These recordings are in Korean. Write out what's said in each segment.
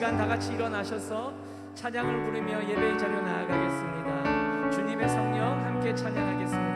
시간 다 같이 일어나셔서 찬양을 부르며 예배의 자리로 나아가겠습니다. 주님의 성령 함께 찬양하겠습니다.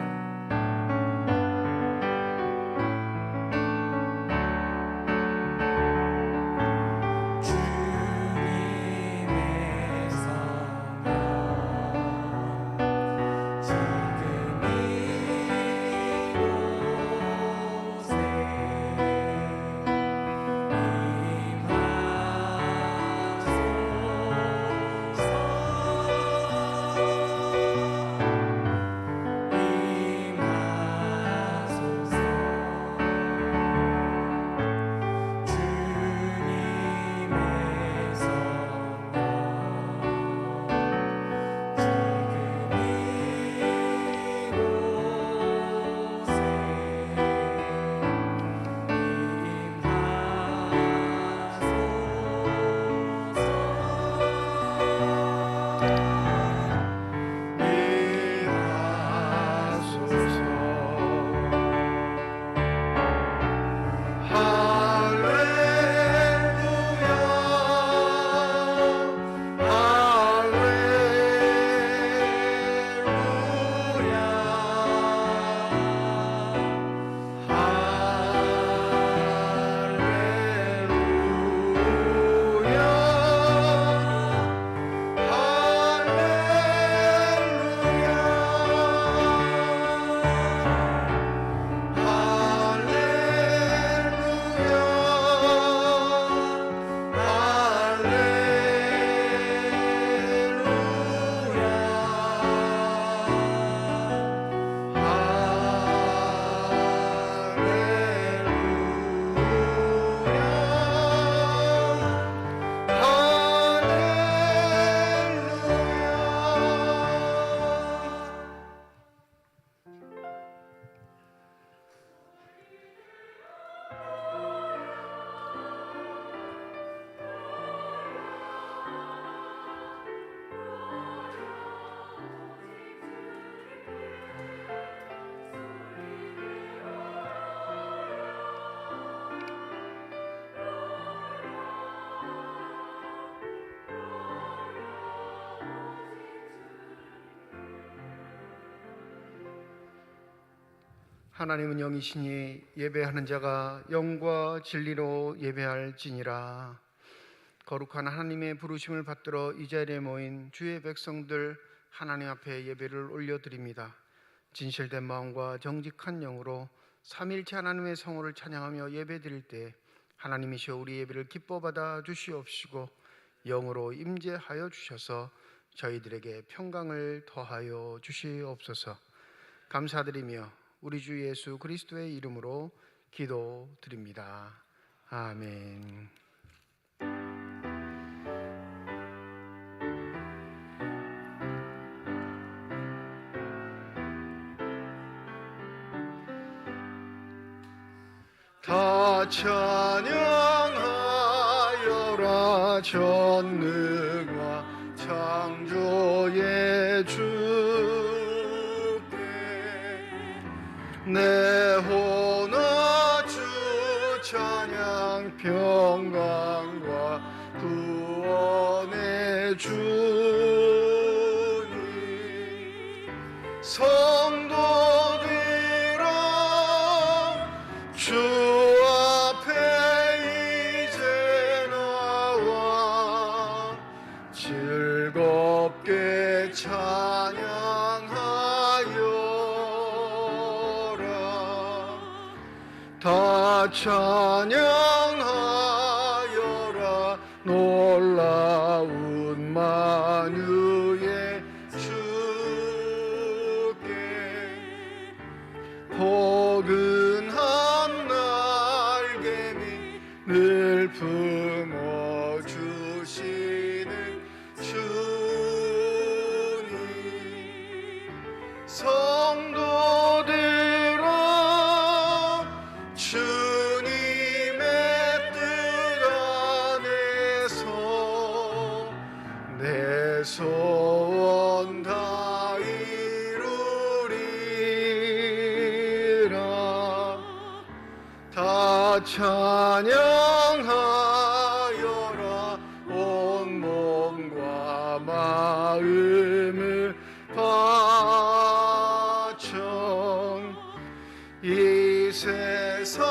하나님은 영이시니 예배하는 자가 영과 진리로 예배할지니라. 거룩한 하나님의 부르심을 받들어 이 자리에 모인 주의 백성들 하나님 앞에 예배를 올려드립니다. 진실된 마음과 정직한 영으로 삼위일체 하나님의 성호를 찬양하며 예배드릴 때 하나님이시여 우리 예배를 기뻐 받아 주시옵시고 영으로 임재하여 주셔서 저희들에게 평강을 더하여 주시옵소서. 감사드리며 우리 주 예수 그리스도의 이름으로 기도드립니다. 아멘. 다 찬양하여라 전능한 창조의 주께 내 혼아 주 찬양 평강과 구원의 주님 성도들아 주 앞에 이제 나와 즐겁게 찬양하여라. 다 찬양하여라. 놀라운 만유의 주께 포근한 날개미 늘 품어주시는 주님 성도들아 주님의 뜻 안에서 내 소원 다 이루리라. 다 찬양하여라. 오 마음을 바쳐 이 세상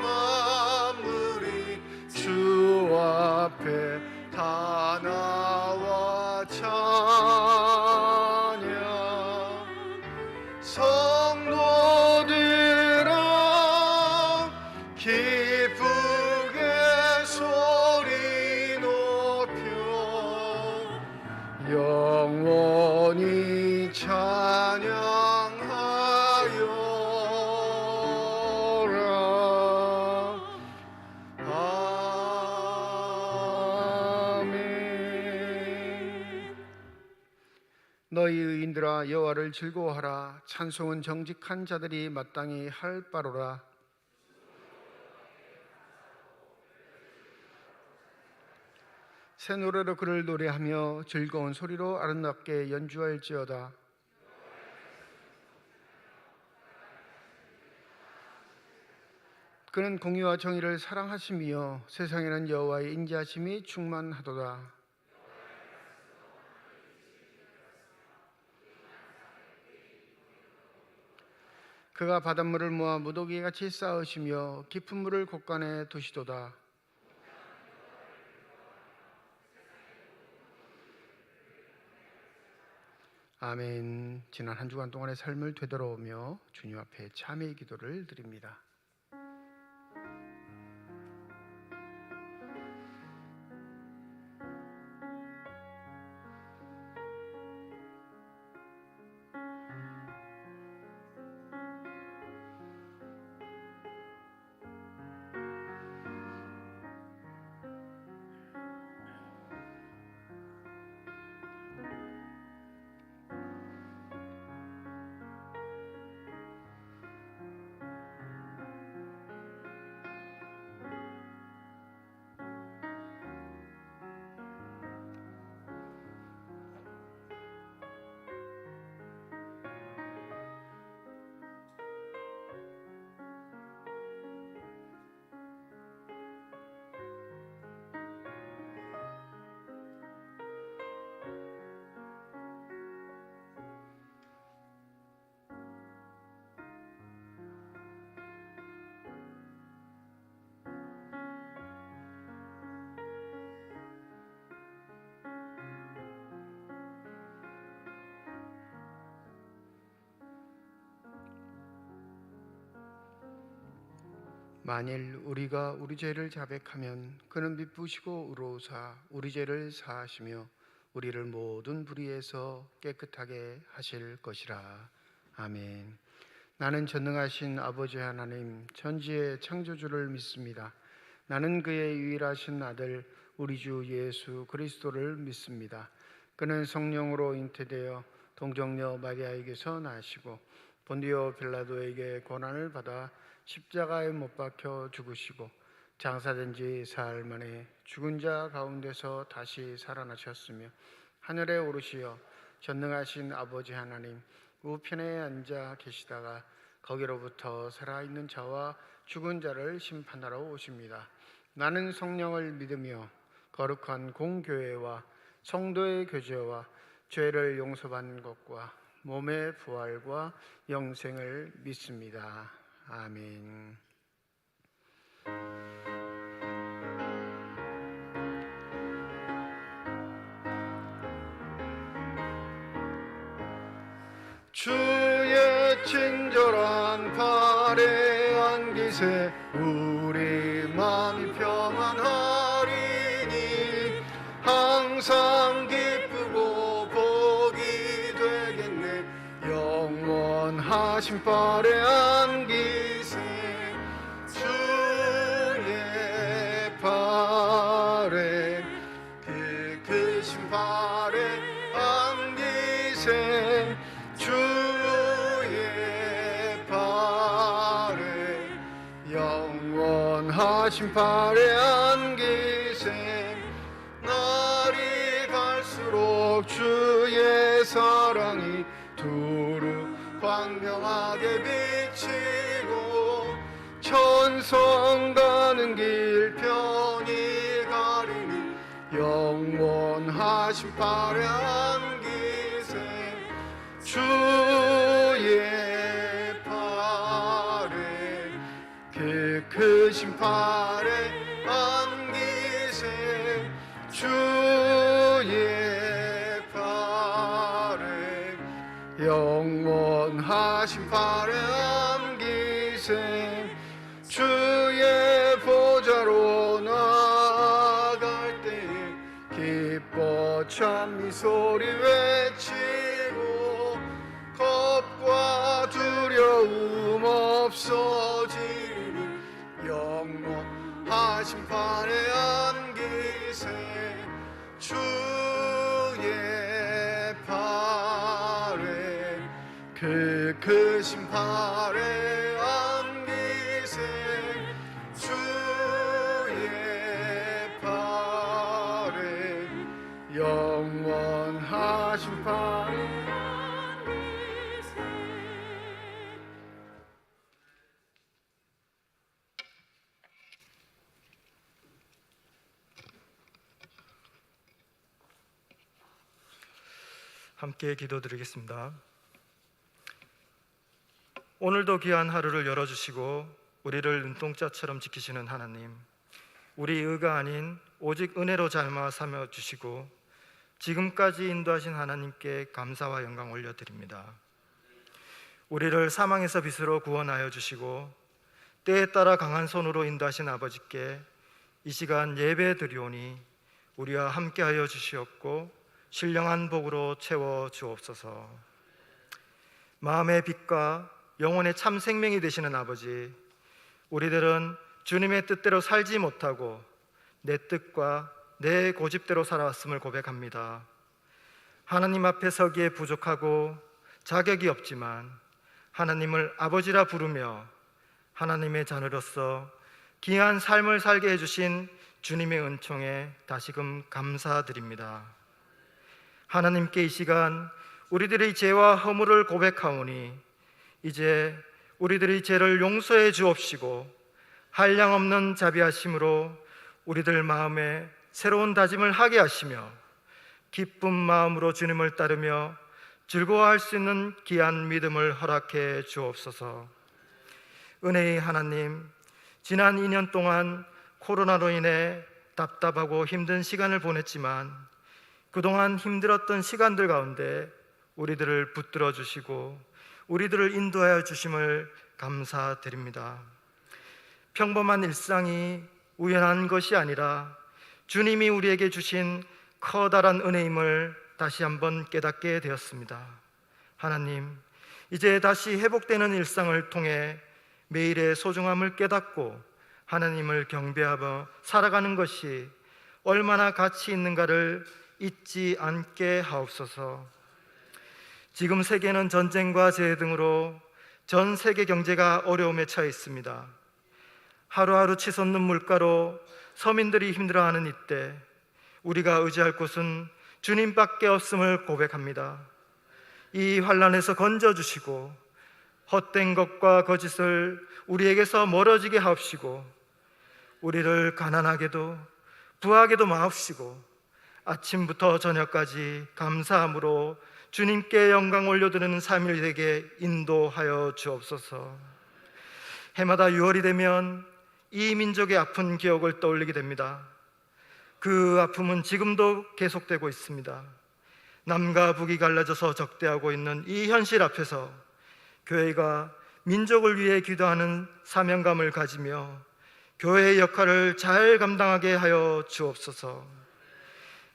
만물이 주 앞에 다 나와 찬양 성도들아 기쁘게 소리 높여 영원히 찬양하여라 아멘. 너희 의인들아 여호와를 즐거워하라 찬송은 정직한 자들이 마땅히 할 바로라. 새 노래로 그를 노래하며 즐거운 소리로 아름답게 연주할지어다. 그는 공의와 정의를 사랑하시며 세상에는 여호와의 인자하심이 충만하도다. 그가 바닷물을 모아 무더기같이 쌓으시며 깊은 물을 곳간에 두시도다. 아멘. 지난 한 주간 동안의 삶을 되돌아오며 주님 앞에 참회의 기도를 드립니다. 만일 우리가 우리 죄를 자백하면 그는 미쁘시고 의로우사 우리 죄를 사하시며 우리를 모든 불의에서 깨끗하게 하실 것이라. 아멘. 나는 전능하신 아버지 하나님 천지의 창조주를 믿습니다. 나는 그의 유일하신 아들 우리 주 예수 그리스도를 믿습니다. 그는 성령으로 잉태되어 동정녀 마리아에게서 나시고 본디오 빌라도에게 고난을 받아 십자가에 못 박혀 죽으시고 장사된 지 사흘 만에 죽은 자 가운데서 다시 살아나셨으며 하늘에 오르시어 전능하신 아버지 하나님 우편에 앉아 계시다가 거기로부터 살아있는 자와 죽은 자를 심판하러 오십니다. 나는 성령을 믿으며 거룩한 공교회와 성도의 교제와 죄를 용서받는 것과 몸의 부활과 영생을 믿습니다. 아멘. 주의 친절한 발에 안기세 우리 마음이 평안하리니 항상 기쁘고 복이 되겠네. 영원하신 발에 안기세 주의 발에 그 크신 발에 안기세 주의 발에 영원하신 발에 안기세 날이 갈수록 주의 사랑이 두루 광명하게 비치고 천성 가는 길 편히 가리니 영원하신 발에 안기세 주의 팔에 그 크신 팔에 안기세 주의 팔에 영원하신 팔에 안기세 주의 보좌로 나아갈 때 기뻐 찬미 소리 외치고 겁과 두려움 없어지니 영원하신 판에 안기세 주의 팔에 그 크신 팔에 안기세 주의 팔에 영원하신 팔에 함께 기도드리겠습니다. 오늘도 귀한 하루를 열어주시고 우리를 눈동자처럼 지키시는 하나님, 우리 의가 아닌 오직 은혜로 닮아 삼아주시고 지금까지 인도하신 하나님께 감사와 영광 올려드립니다. 우리를 사망에서 빛으로 구원하여 주시고 때에 따라 강한 손으로 인도하신 아버지께 이 시간 예배 드리오니 우리와 함께하여 주시옵고 신령한 복으로 채워 주옵소서. 마음의 빛과 영혼의 참 생명이 되시는 아버지, 우리들은 주님의 뜻대로 살지 못하고 내 뜻과 내 고집대로 살아왔음을 고백합니다. 하나님 앞에 서기에 부족하고 자격이 없지만 하나님을 아버지라 부르며 하나님의 자녀로서 귀한 삶을 살게 해주신 주님의 은총에 다시금 감사드립니다. 하나님께 이 시간 우리들의 죄와 허물을 고백하오니 이제 우리들의 죄를 용서해 주옵시고 한량없는 자비하심으로 우리들 마음에 새로운 다짐을 하게 하시며 기쁜 마음으로 주님을 따르며 즐거워할 수 있는 귀한 믿음을 허락해 주옵소서. 은혜의 하나님, 지난 2년 동안 코로나로 인해 답답하고 힘든 시간을 보냈지만 그동안 힘들었던 시간들 가운데 우리들을 붙들어 주시고 우리들을 인도하여 주심을 감사드립니다. 평범한 일상이 우연한 것이 아니라 주님이 우리에게 주신 커다란 은혜임을 다시 한번 깨닫게 되었습니다. 하나님, 이제 다시 회복되는 일상을 통해 매일의 소중함을 깨닫고 하나님을 경배하며 살아가는 것이 얼마나 가치 있는가를 잊지 않게 하옵소서. 지금 세계는 전쟁과 재해 등으로 전 세계 경제가 어려움에 처해 있습니다. 하루하루 치솟는 물가로 서민들이 힘들어하는 이때 우리가 의지할 곳은 주님밖에 없음을 고백합니다. 이 환난에서 건져주시고 헛된 것과 거짓을 우리에게서 멀어지게 하옵시고 우리를 가난하게도 부하게도 마옵시고 아침부터 저녁까지 감사함으로 주님께 영광 올려드리는 3일 되게 인도하여 주옵소서. 해마다 6월이 되면 이 민족의 아픈 기억을 떠올리게 됩니다. 그 아픔은 지금도 계속되고 있습니다. 남과 북이 갈라져서 적대하고 있는 이 현실 앞에서 교회가 민족을 위해 기도하는 사명감을 가지며 교회의 역할을 잘 감당하게 하여 주옵소서.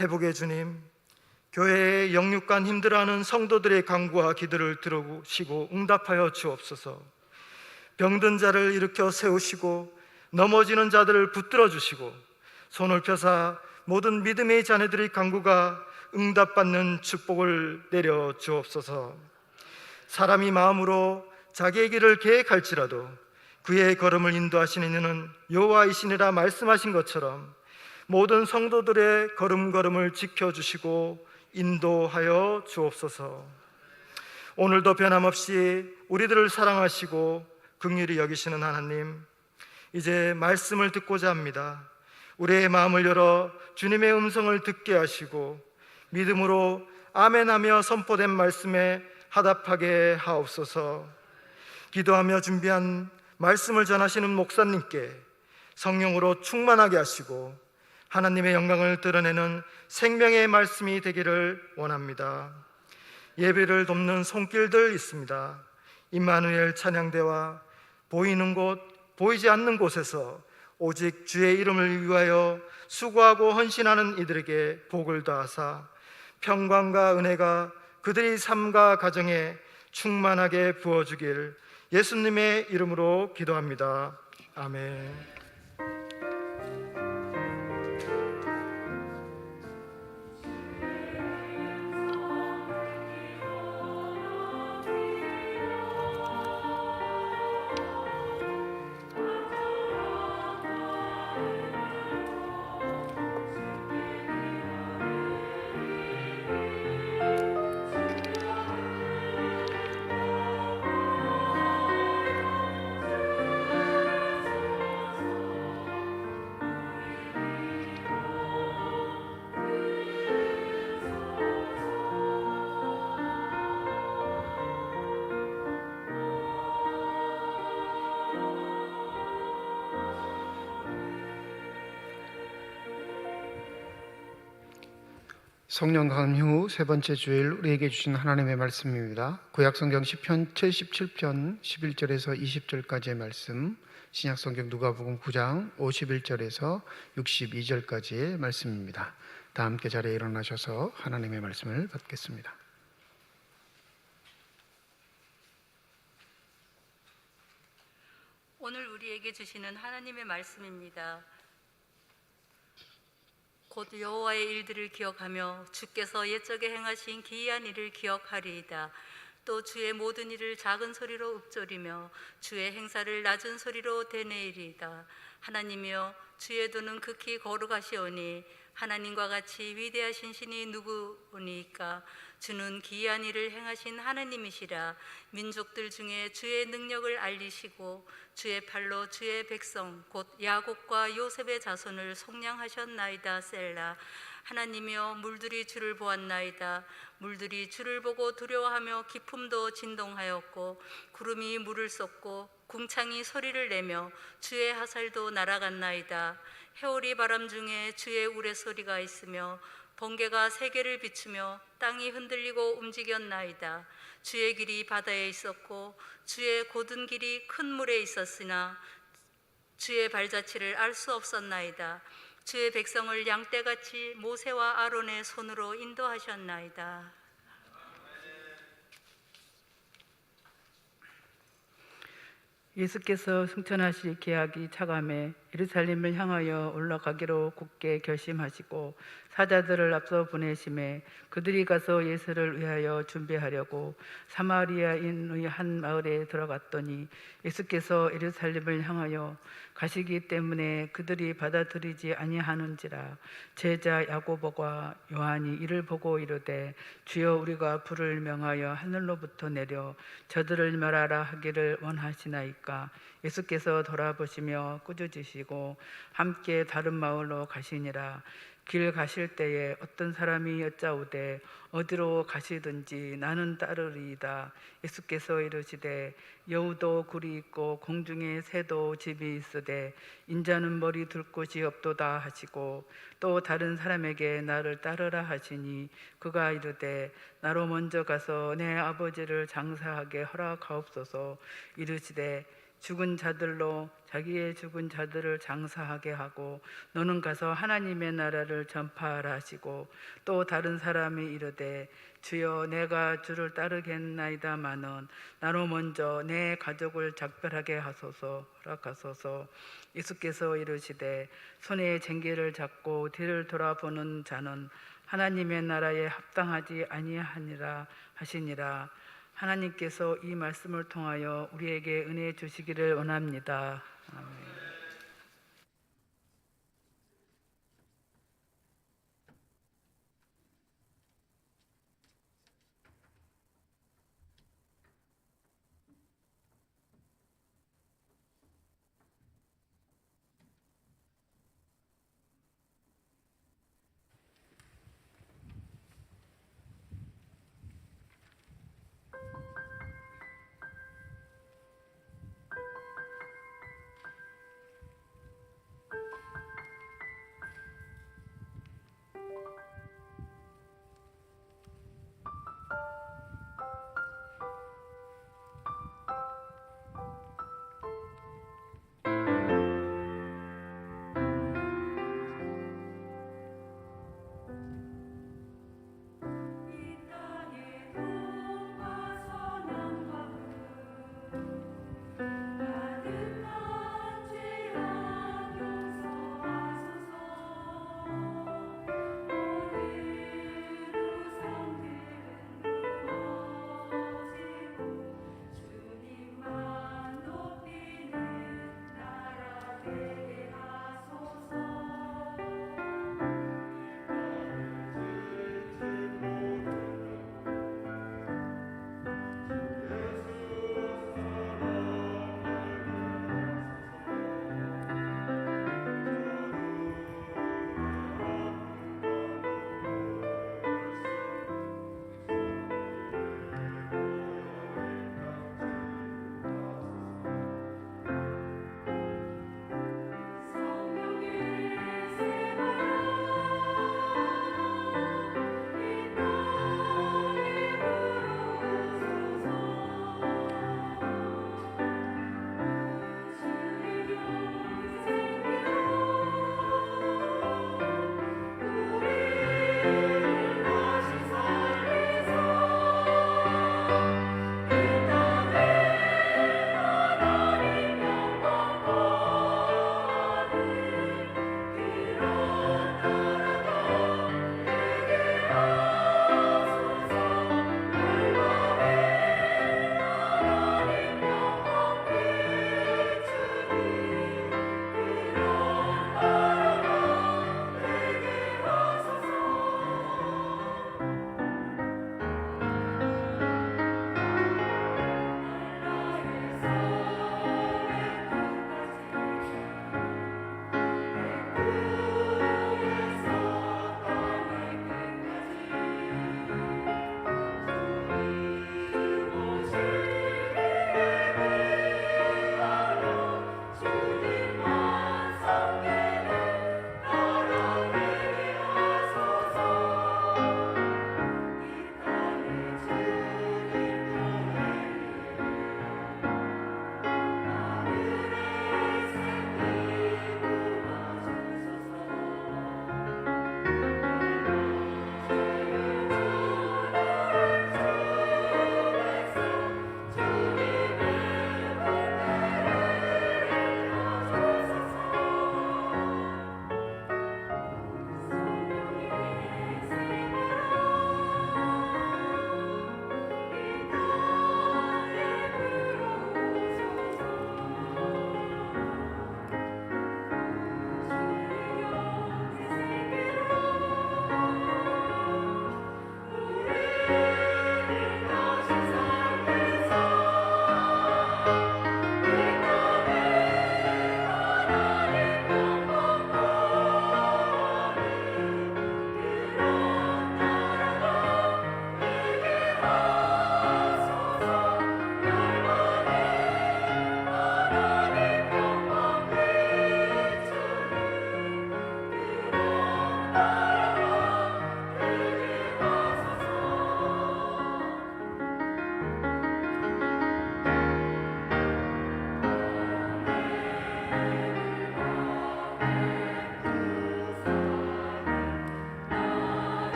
회복의 주님, 교회의 영육간 힘들어하는 성도들의 간구와 기도를 들으시고 응답하여 주옵소서. 병든 자를 일으켜 세우시고 넘어지는 자들을 붙들어 주시고 손을 펴사 모든 믿음의 자녀들의 간구가 응답받는 축복을 내려 주옵소서. 사람이 마음으로 자기의 길을 계획할지라도 그의 걸음을 인도하시는 이는 여호와이시니라 말씀하신 것처럼 모든 성도들의 걸음걸음을 지켜주시고 인도하여 주옵소서. 오늘도 변함없이 우리들을 사랑하시고 긍휼히 여기시는 하나님, 이제 말씀을 듣고자 합니다. 우리의 마음을 열어 주님의 음성을 듣게 하시고 믿음으로 아멘하며 선포된 말씀에 화답하게 하옵소서. 기도하며 준비한 말씀을 전하시는 목사님께 성령으로 충만하게 하시고 하나님의 영광을 드러내는 생명의 말씀이 되기를 원합니다. 예배를 돕는 손길들 있습니다. 임마누엘 찬양대와 보이는 곳, 보이지 않는 곳에서 오직 주의 이름을 위하여 수고하고 헌신하는 이들에게 복을 더하사 평강과 은혜가 그들의 삶과 가정에 충만하게 부어주길 예수님의 이름으로 기도합니다. 아멘. 성령 강림 후 세 번째 주일 우리에게 주신 하나님의 말씀입니다. 구약성경 시편 77편 11절에서 20절까지의 말씀, 신약성경 누가복음 9장 51절에서 62절까지의 말씀입니다. 다 함께 자리에 일어나셔서 하나님의 말씀을 받겠습니다. 오늘 우리에게 주시는 하나님의 말씀입니다. 곧 여호와의 일들을 기억하며 주께서 옛적에 행하신 기이한 일을 기억하리이다. 또 주의 모든 일을 작은 소리로 읊조리며 주의 행사를 낮은 소리로 되뇌이리이다. 하나님이여, 주의 도는 극히 거룩하시오니 하나님과 같이 위대하신 신이 누구니까? 주는 기이한 일을 행하신 하나님이시라. 민족들 중에 주의 능력을 알리시고 주의 팔로 주의 백성 곧 야곱과 요셉의 자손을 속량하셨나이다. 셀라. 하나님이여, 물들이 주를 보았나이다. 물들이 주를 보고 두려워하며 기품도 진동하였고 구름이 물을 쏟고 궁창이 소리를 내며 주의 화살도 날아갔나이다. 해오리 바람 중에 주의 우레소리가 있으며 번개가 세계를 비추며 땅이 흔들리고 움직였나이다. 주의 길이 바다에 있었고 주의 곧은 길이 큰 물에 있었으나 주의 발자취를 알 수 없었나이다. 주의 백성을 양떼같이 모세와 아론의 손으로 인도하셨나이다. 예수께서 승천하실 계약이 차감해 예루살렘을 향하여 올라가기로 굳게 결심하시고 사자들을 앞서 보내심에 그들이 가서 예수를 위하여 준비하려고 사마리아인의 한 마을에 들어갔더니 예수께서 예루살렘을 향하여 가시기 때문에 그들이 받아들이지 아니하는지라. 제자 야고보와 요한이 이를 보고 이르되 주여, 우리가 불을 명하여 하늘로부터 내려 저들을 멸하라 하기를 원하시나이까? 예수께서 돌아보시며 꾸짖으시고 함께 다른 마을로 가시니라. 길 가실 때에 어떤 사람이 여짜오되 어디로 가시든지 나는 따르리이다. 예수께서 이르시되 여우도 굴이 있고 공중에 새도 집이 있으되 인자는 머리 둘 곳이 없도다 하시고 또 다른 사람에게 나를 따르라 하시니 그가 이르되 나로 먼저 가서 내 아버지를 장사하게 허락하옵소서. 이르시되 죽은 자들로 자기의 죽은 자들을 장사하게 하고 너는 가서 하나님의 나라를 전파하라 하시고 또 다른 사람이 이르되 주여, 내가 주를 따르겠나이다마는 나로 먼저 내 가족을 작별하게 하소서 허락하소서. 예수께서 이르시되 손에 쟁기를 잡고 뒤를 돌아보는 자는 하나님의 나라에 합당하지 아니하니라 하시니라. 하나님께서 이 말씀을 통하여 우리에게 은혜 주시기를 원합니다. 아멘.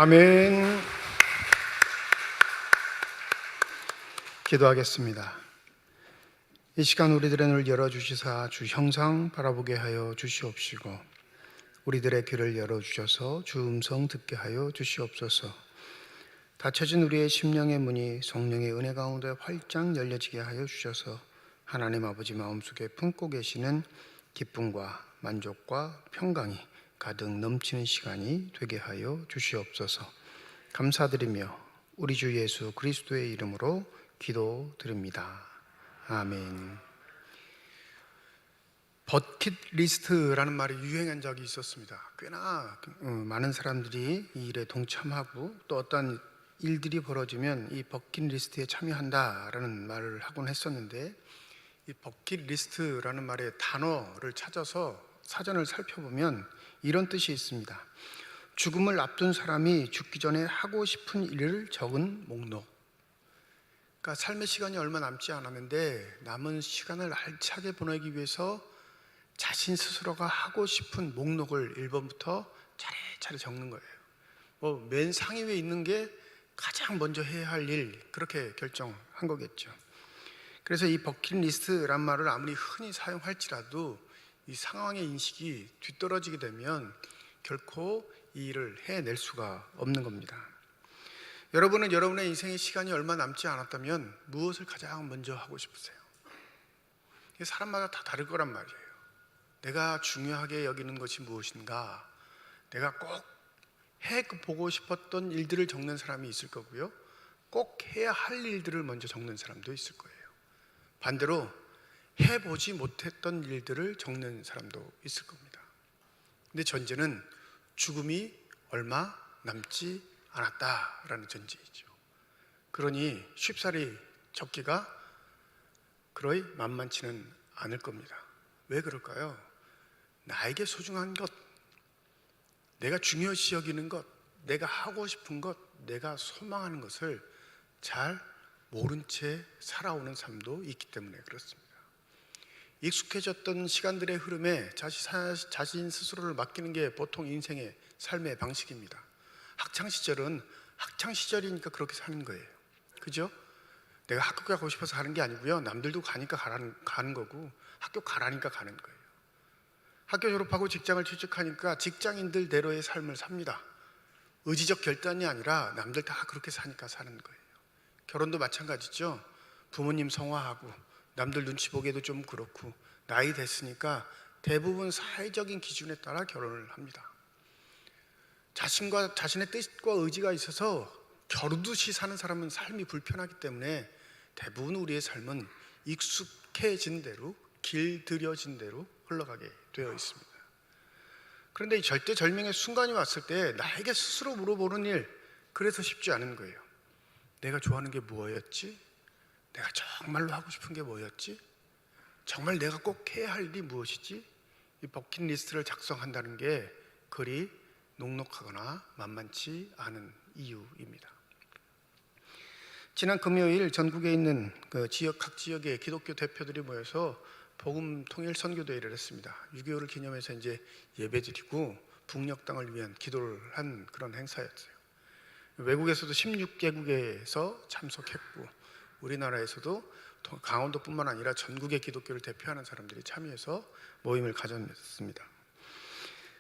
아멘. 기도하겠습니다. 이 시간 우리들의 눈을 열어주시사 주 형상 바라보게 하여 주시옵시고 우리들의 귀를 열어주셔서 주 음성 듣게 하여 주시옵소서. 닫혀진 우리의 심령의 문이 성령의 은혜 가운데 활짝 열려지게 하여 주셔서 하나님 아버지 마음속에 품고 계시는 기쁨과 만족과 평강이 가득 넘치는 시간이 되게 하여 주시옵소서. 감사드리며 우리 주 예수 그리스도의 이름으로 기도드립니다. 아멘. 버킷리스트라는 말이 유행한 적이 있었습니다. 꽤나 많은 사람들이 이 일에 동참하고 또 어떤 일들이 벌어지면 이 버킷리스트에 참여한다라는 말을 하곤 했었는데, 이 버킷리스트라는 말의 단어를 찾아서 사전을 살펴보면 이런 뜻이 있습니다. 죽음을 앞둔 사람이 죽기 전에 하고 싶은 일을 적은 목록. 그러니까 삶의 시간이 얼마 남지 않았는데 남은 시간을 알차게 보내기 위해서 자신 스스로가 하고 싶은 목록을 1번부터 차례차례 적는 거예요. 맨 상위에 있는 게 가장 먼저 해야 할 일, 그렇게 결정한 거겠죠. 그래서 이 버킷리스트란 말을 아무리 흔히 사용할지라도 이 상황의 인식이 뒤떨어지게 되면 결코 이 일을 해낼 수가 없는 겁니다. 여러분은 여러분의 인생의 시간이 얼마 남지 않았다면 무엇을 가장 먼저 하고 싶으세요? 이게 사람마다 다 다를 거란 말이에요. 내가 중요하게 여기는 것이 무엇인가, 내가 꼭 해보고 싶었던 일들을 적는 사람이 있을 거고요, 꼭 해야 할 일들을 먼저 적는 사람도 있을 거예요. 반대로 해보지 못했던 일들을 적는 사람도 있을 겁니다. 근데 전제는 죽음이 얼마 남지 않았다라는 전제이죠. 그러니 쉽사리 적기가 그러이 만만치는 않을 겁니다. 왜 그럴까요? 나에게 소중한 것, 내가 중요시 여기는 것, 내가 하고 싶은 것, 내가 소망하는 것을 잘 모른 채 살아오는 삶도 있기 때문에 그렇습니다. 익숙해졌던 시간들의 흐름에 자신 스스로를 맡기는 게 보통 인생의 삶의 방식입니다. 학창시절은 학창시절이니까 그렇게 사는 거예요. 그죠? 내가 학교 가고 싶어서 가는 게 아니고요, 남들도 가니까 가는 거고, 학교 가라니까 가는 거예요. 학교 졸업하고 직장을 취직하니까 직장인들대로의 삶을 삽니다. 의지적 결단이 아니라 남들 다 그렇게 사니까 사는 거예요. 결혼도 마찬가지죠. 부모님 성화하고 남들 눈치 보기에도 좀 그렇고 나이 됐으니까 대부분 사회적인 기준에 따라 결혼을 합니다. 자신의 뜻과 의지가 있어서 겨루듯이 사는 사람은 삶이 불편하기 때문에 대부분 우리의 삶은 익숙해진 대로, 길들여진 대로 흘러가게 되어 있습니다. 그런데 이 절대절명의 순간이 왔을 때 나에게 스스로 물어보는 일, 그래서 쉽지 않은 거예요. 내가 좋아하는 게 뭐였지? 내가 정말로 하고 싶은 게 뭐였지? 정말 내가 꼭 해야 할 일이 무엇이지? 이 버킷리스트를 작성한다는 게 그리 녹록하거나 만만치 않은 이유입니다. 지난 금요일 전국에 있는 각 지역의 기독교 대표들이 모여서 복음 통일 선교대회를 했습니다. 6.25를 기념해서 이제 예배드리고 북녘 땅을 위한 기도를 한 그런 행사였어요. 외국에서도 16개국에서 참석했고 우리나라에서도 강원도뿐만 아니라 전국의 기독교를 대표하는 사람들이 참여해서 모임을 가졌습니다.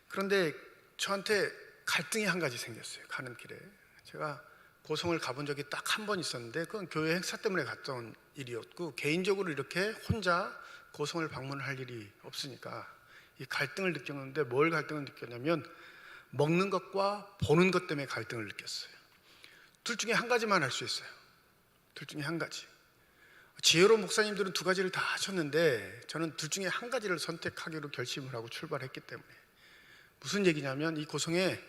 그런데 저한테 갈등이 한 가지 생겼어요. 가는 길에 제가 고성을 가본 적이 딱 한 번 있었는데 그건 교회 행사 때문에 갔던 일이었고 개인적으로 이렇게 혼자 고성을 방문할 일이 없으니까 이 갈등을 느꼈는데, 뭘 갈등을 느꼈냐면 먹는 것과 보는 것 때문에 갈등을 느꼈어요. 둘 중에 한 가지만 할 수 있어요. 둘 중에 한 가지. 지혜로운 목사님들은 두 가지를 다 하셨는데 저는 둘 중에 한 가지를 선택하기로 결심을 하고 출발했기 때문에. 무슨 얘기냐면 이 고성에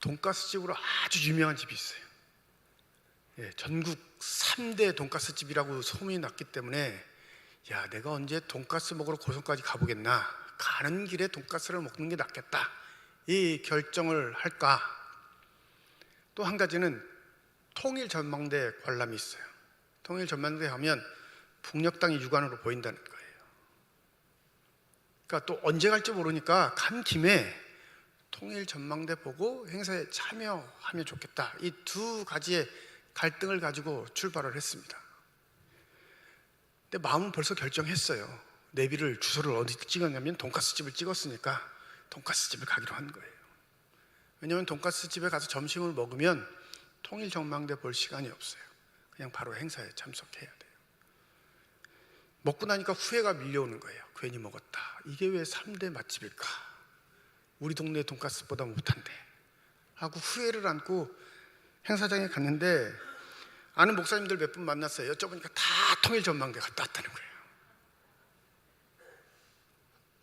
돈가스집으로 아주 유명한 집이 있어요. 전국 3대 돈가스 집이라고 소문이 났기 때문에 야, 내가 언제 돈가스 먹으러 고성까지 가보겠나, 가는 길에 돈가스를 먹는 게 낫겠다, 이 결정을 할까. 또 한 가지는 통일전망대 관람이 있어요. 통일전망대 가면 북녘 땅이 육안으로 보인다는 거예요. 그러니까 또 언제 갈지 모르니까 간 김에 통일 전망대 보고 행사에 참여하면 좋겠다. 이 두 가지의 갈등을 가지고 출발을 했습니다. 근데 마음은 벌써 결정했어요. 내비를 주소를 어디 찍었냐면 돈가스 집을 찍었으니까 돈가스 집을 가기로 한 거예요. 왜냐하면 돈가스 집에 가서 점심을 먹으면 통일 전망대 볼 시간이 없어요. 그냥 바로 행사에 참석해야 돼요. 먹고 나니까 후회가 밀려오는 거예요. 괜히 먹었다. 이게 왜 3대 맛집일까? 우리 동네 돈가스보다 못한데 하고 후회를 안고 행사장에 갔는데 아는 목사님들 몇 분 만났어요. 여쭤보니까 다 통일 전망대 갔다 왔다는 거예요.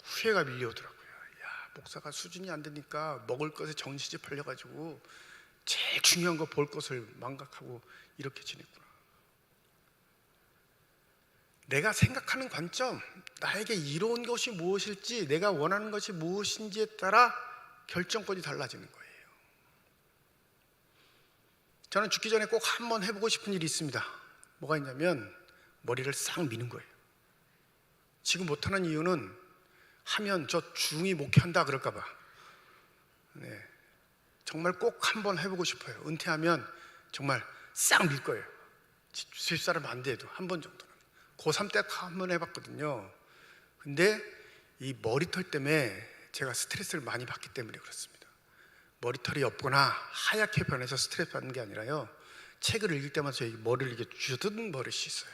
후회가 밀려오더라고요. 야, 목사가 수준이 안 되니까 먹을 것에 정신이 팔려가지고 제일 중요한 거 볼 것을 망각하고 이렇게 지냈구나. 내가 생각하는 관점, 나에게 이로운 것이 무엇일지, 내가 원하는 것이 무엇인지에 따라 결정권이 달라지는 거예요. 저는 죽기 전에 꼭 한번 해보고 싶은 일이 있습니다. 뭐가 있냐면 머리를 싹 미는 거예요. 지금 못하는 이유는 하면 저 중이 목회한다 그럴까 봐. 네, 정말 꼭 한번 해보고 싶어요. 은퇴하면 정말 싹 밀 거예요. 집사람 안 돼도 한 번 정도는. 고3 때 한번 해봤거든요. 근데 이 머리털 때문에 제가 스트레스를 많이 받기 때문에 그렇습니다. 머리털이 없거나 하얗게 변해서 스트레스 받는 게 아니라요, 책을 읽을 때마다 저희 머리를 이렇게 쥐어뜯는 버릇이 있어요.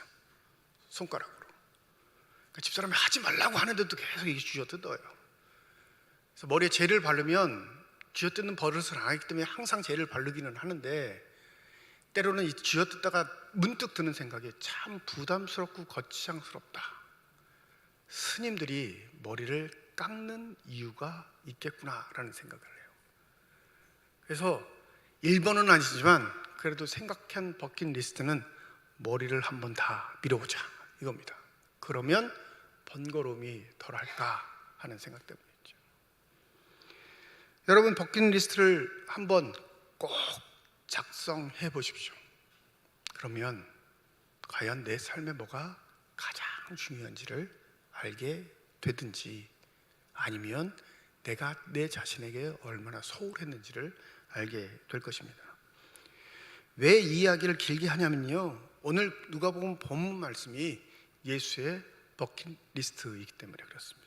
손가락으로. 그러니까 집사람이 하지 말라고 하는데도 계속 이게 쥐어뜯어요. 그래서 머리에 젤을 바르면 쥐어뜯는 버릇을 안 하기 때문에 항상 젤을 바르기는 하는데, 때로는 이 쥐어뜯다가 문득 드는 생각이 참 부담스럽고 거창스럽다. 스님들이 머리를 깎는 이유가 있겠구나라는 생각을 해요. 그래서 1번은 아니지만 그래도 생각한 버킷리스트는 머리를 한번 다 밀어보자 이겁니다. 그러면 번거로움이 덜할까 하는 생각 때문이죠. 여러분, 버킷리스트를 한번 꼭 작성해 보십시오. 그러면 과연 내 삶에 뭐가 가장 중요한지를 알게 되든지, 아니면 내가 내 자신에게 얼마나 소홀했는지를 알게 될 것입니다. 왜 이 이야기를 길게 하냐면요, 오늘 누가복음 본문 말씀이 예수의 버킷리스트이기 때문에 그렇습니다.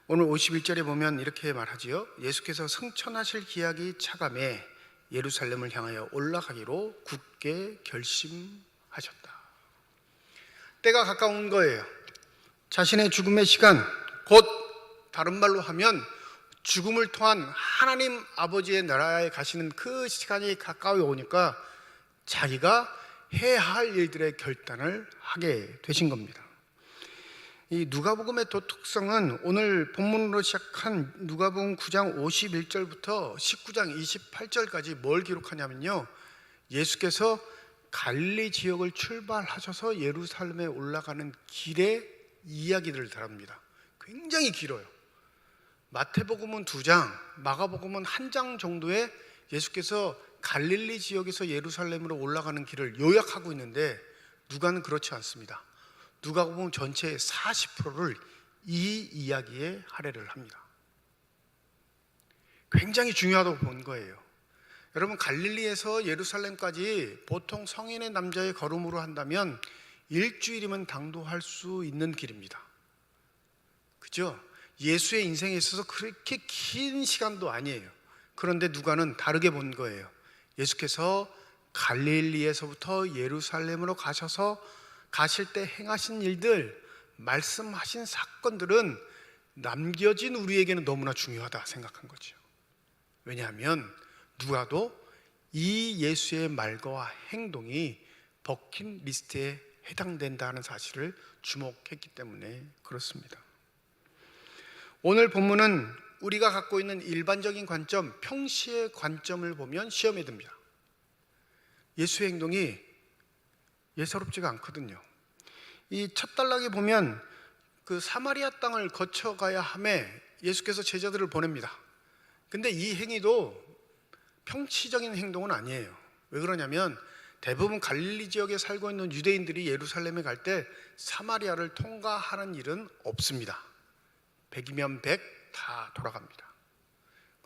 오늘 51절에 보면 이렇게 말하지요. 예수께서 승천하실 기약이 차감해 예루살렘을 향하여 올라가기로 굳게 결심하셨다. 때가 가까운 거예요. 자신의 죽음의 시간, 곧 다른 말로 하면 죽음을 통한 하나님 아버지의 나라에 가시는 그 시간이 가까이 오니까 자기가 해야 할 일들의 결단을 하게 되신 겁니다. 이 누가복음의 또 특성은 오늘 본문으로 시작한 누가복음 9장 51절부터 19장 28절까지 뭘 기록하냐면요, 예수께서 갈릴리 지역을 출발하셔서 예루살렘에 올라가는 길의 이야기들을 다룹니다. 굉장히 길어요. 마태복음은 2장, 마가복음은 1장 정도에 예수께서 갈릴리 지역에서 예루살렘으로 올라가는 길을 요약하고 있는데, 누가는 그렇지 않습니다. 누가복음 전체의 40%를 이 이야기에 할애를 합니다. 굉장히 중요하다고 본 거예요. 여러분, 갈릴리에서 예루살렘까지 보통 성인의 남자의 걸음으로 한다면 일주일이면 당도할 수 있는 길입니다. 그죠? 예수의 인생에 있어서 그렇게 긴 시간도 아니에요. 그런데 누가는 다르게 본 거예요. 예수께서 갈릴리에서부터 예루살렘으로 가실 때 행하신 일들, 말씀하신 사건들은 남겨진 우리에게는 너무나 중요하다 생각한 거죠. 왜냐하면 누가도 이 예수의 말과 행동이 버킷리스트에 해당된다는 사실을 주목했기 때문에 그렇습니다. 오늘 본문은 우리가 갖고 있는 일반적인 관점, 평시의 관점을 보면 시험에 듭니다. 예수의 행동이 예사롭지가 않거든요. 이 첫 단락에 보면 그 사마리아 땅을 거쳐가야 함에 예수께서 제자들을 보냅니다. 근데 이 행위도 평시적인 행동은 아니에요. 왜 그러냐면 대부분 갈릴리 지역에 살고 있는 유대인들이 예루살렘에 갈 때 사마리아를 통과하는 일은 없습니다. 100이면 100 다 돌아갑니다.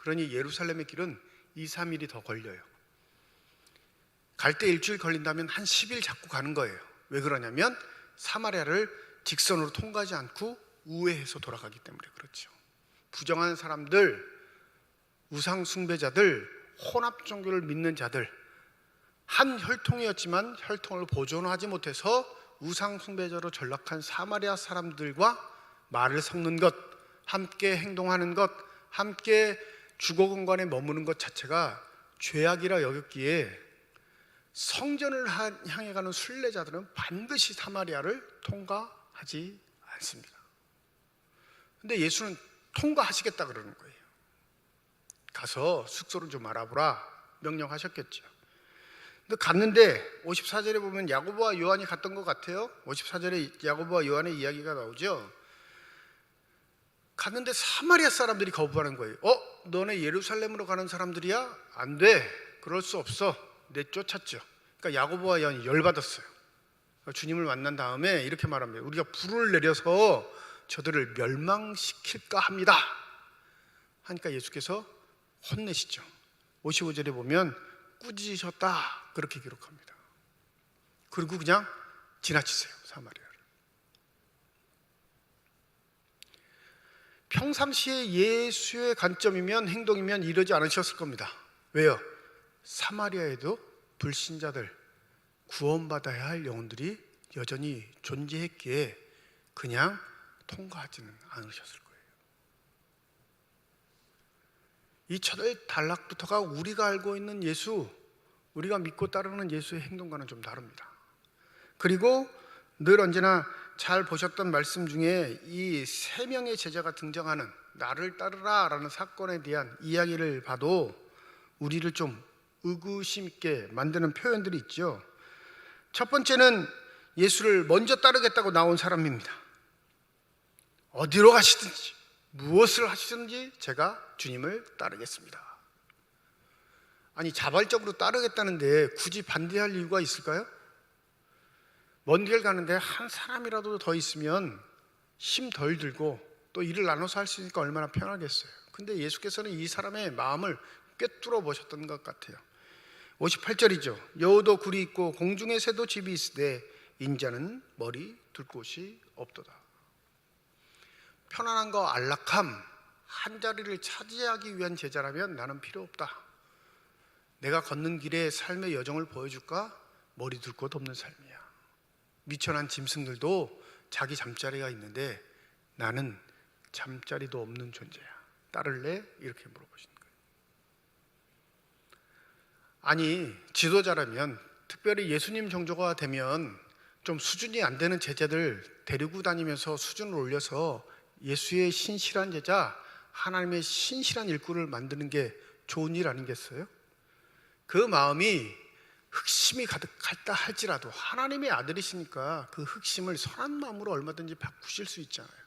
그러니 예루살렘의 길은 2, 3일이 더 걸려요. 갈 때 일주일 걸린다면 한 10일 잡고 가는 거예요. 왜 그러냐면 사마리아를 직선으로 통과하지 않고 우회해서 돌아가기 때문에 그렇죠. 부정한 사람들, 우상 숭배자들, 혼합 종교를 믿는 자들, 한 혈통이었지만 혈통을 보존하지 못해서 우상 숭배자로 전락한 사마리아 사람들과 말을 섞는 것, 함께 행동하는 것, 함께 주거 공간에 머무는 것 자체가 죄악이라 여겼기에 성전을 향해 가는 순례자들은 반드시 사마리아를 통과하지 않습니다. 근데 예수는 통과하시겠다 그러는 거예요. 가서 숙소를 좀 알아보라 명령하셨겠죠. 근데 갔는데 54절에 보면 야고보와 요한이 갔던 것 같아요. 54절에 야고보와 요한의 이야기가 나오죠. 갔는데 사마리아 사람들이 거부하는 거예요. 너네 예루살렘으로 가는 사람들이야? 안 돼. 그럴 수 없어. 내쫓았죠. 그러니까 야고보와 요한이 열받았어요. 그러니까 주님을 만난 다음에 이렇게 말합니다. 우리가 불을 내려서 저들을 멸망시킬까 합니다. 하니까 예수께서 혼내시죠. 55절에 보면 꾸짖으셨다 그렇게 기록합니다. 그리고 그냥 지나치세요, 사마리아를. 평상시에 예수의 관점이면 행동이면 이러지 않으셨을 겁니다. 왜요? 사마리아에도 불신자들, 구원받아야 할 영혼들이 여전히 존재했기에 그냥 통과하지는 않으셨을 거예요. 이 첫의 단락부터가 우리가 알고 있는 예수, 우리가 믿고 따르는 예수의 행동과는 좀 다릅니다. 그리고 늘 언제나 잘 보셨던 말씀 중에 이 3명의 제자가 등장하는 나를 따르라 라는 사건에 대한 이야기를 봐도 우리를 좀 의구심 있게 만드는 표현들이 있죠. 첫 번째는 예수를 먼저 따르겠다고 나온 사람입니다. 어디로 가시든지 무엇을 하시든지 제가 주님을 따르겠습니다. 아니, 자발적으로 따르겠다는데 굳이 반대할 이유가 있을까요? 먼 길 가는데 한 사람이라도 더 있으면 힘 덜 들고 또 일을 나눠서 할 수 있으니까 얼마나 편하겠어요. 근데 예수께서는 이 사람의 마음을 꿰뚫어 보셨던 것 같아요. 58절이죠. 여우도 굴이 있고 공중의 새도 집이 있으되 인자는 머리 둘 곳이 없도다. 편안함과 안락함, 한 자리를 차지하기 위한 제자라면 나는 필요 없다. 내가 걷는 길에 삶의 여정을 보여줄까? 머리 둘 곳 없는 삶이야. 미천한 짐승들도 자기 잠자리가 있는데 나는 잠자리도 없는 존재야. 따를래? 이렇게 물어보시는 거예요. 아니, 지도자라면 특별히 예수님 정도가 되면 좀 수준이 안 되는 제자들 데리고 다니면서 수준을 올려서 예수의 신실한 제자, 하나님의 신실한 일꾼을 만드는 게 좋은 일 아니겠어요? 그 마음이 흑심이 가득했다 할지라도 하나님의 아들이시니까 그 흑심을 선한 마음으로 얼마든지 바꾸실 수 있잖아요.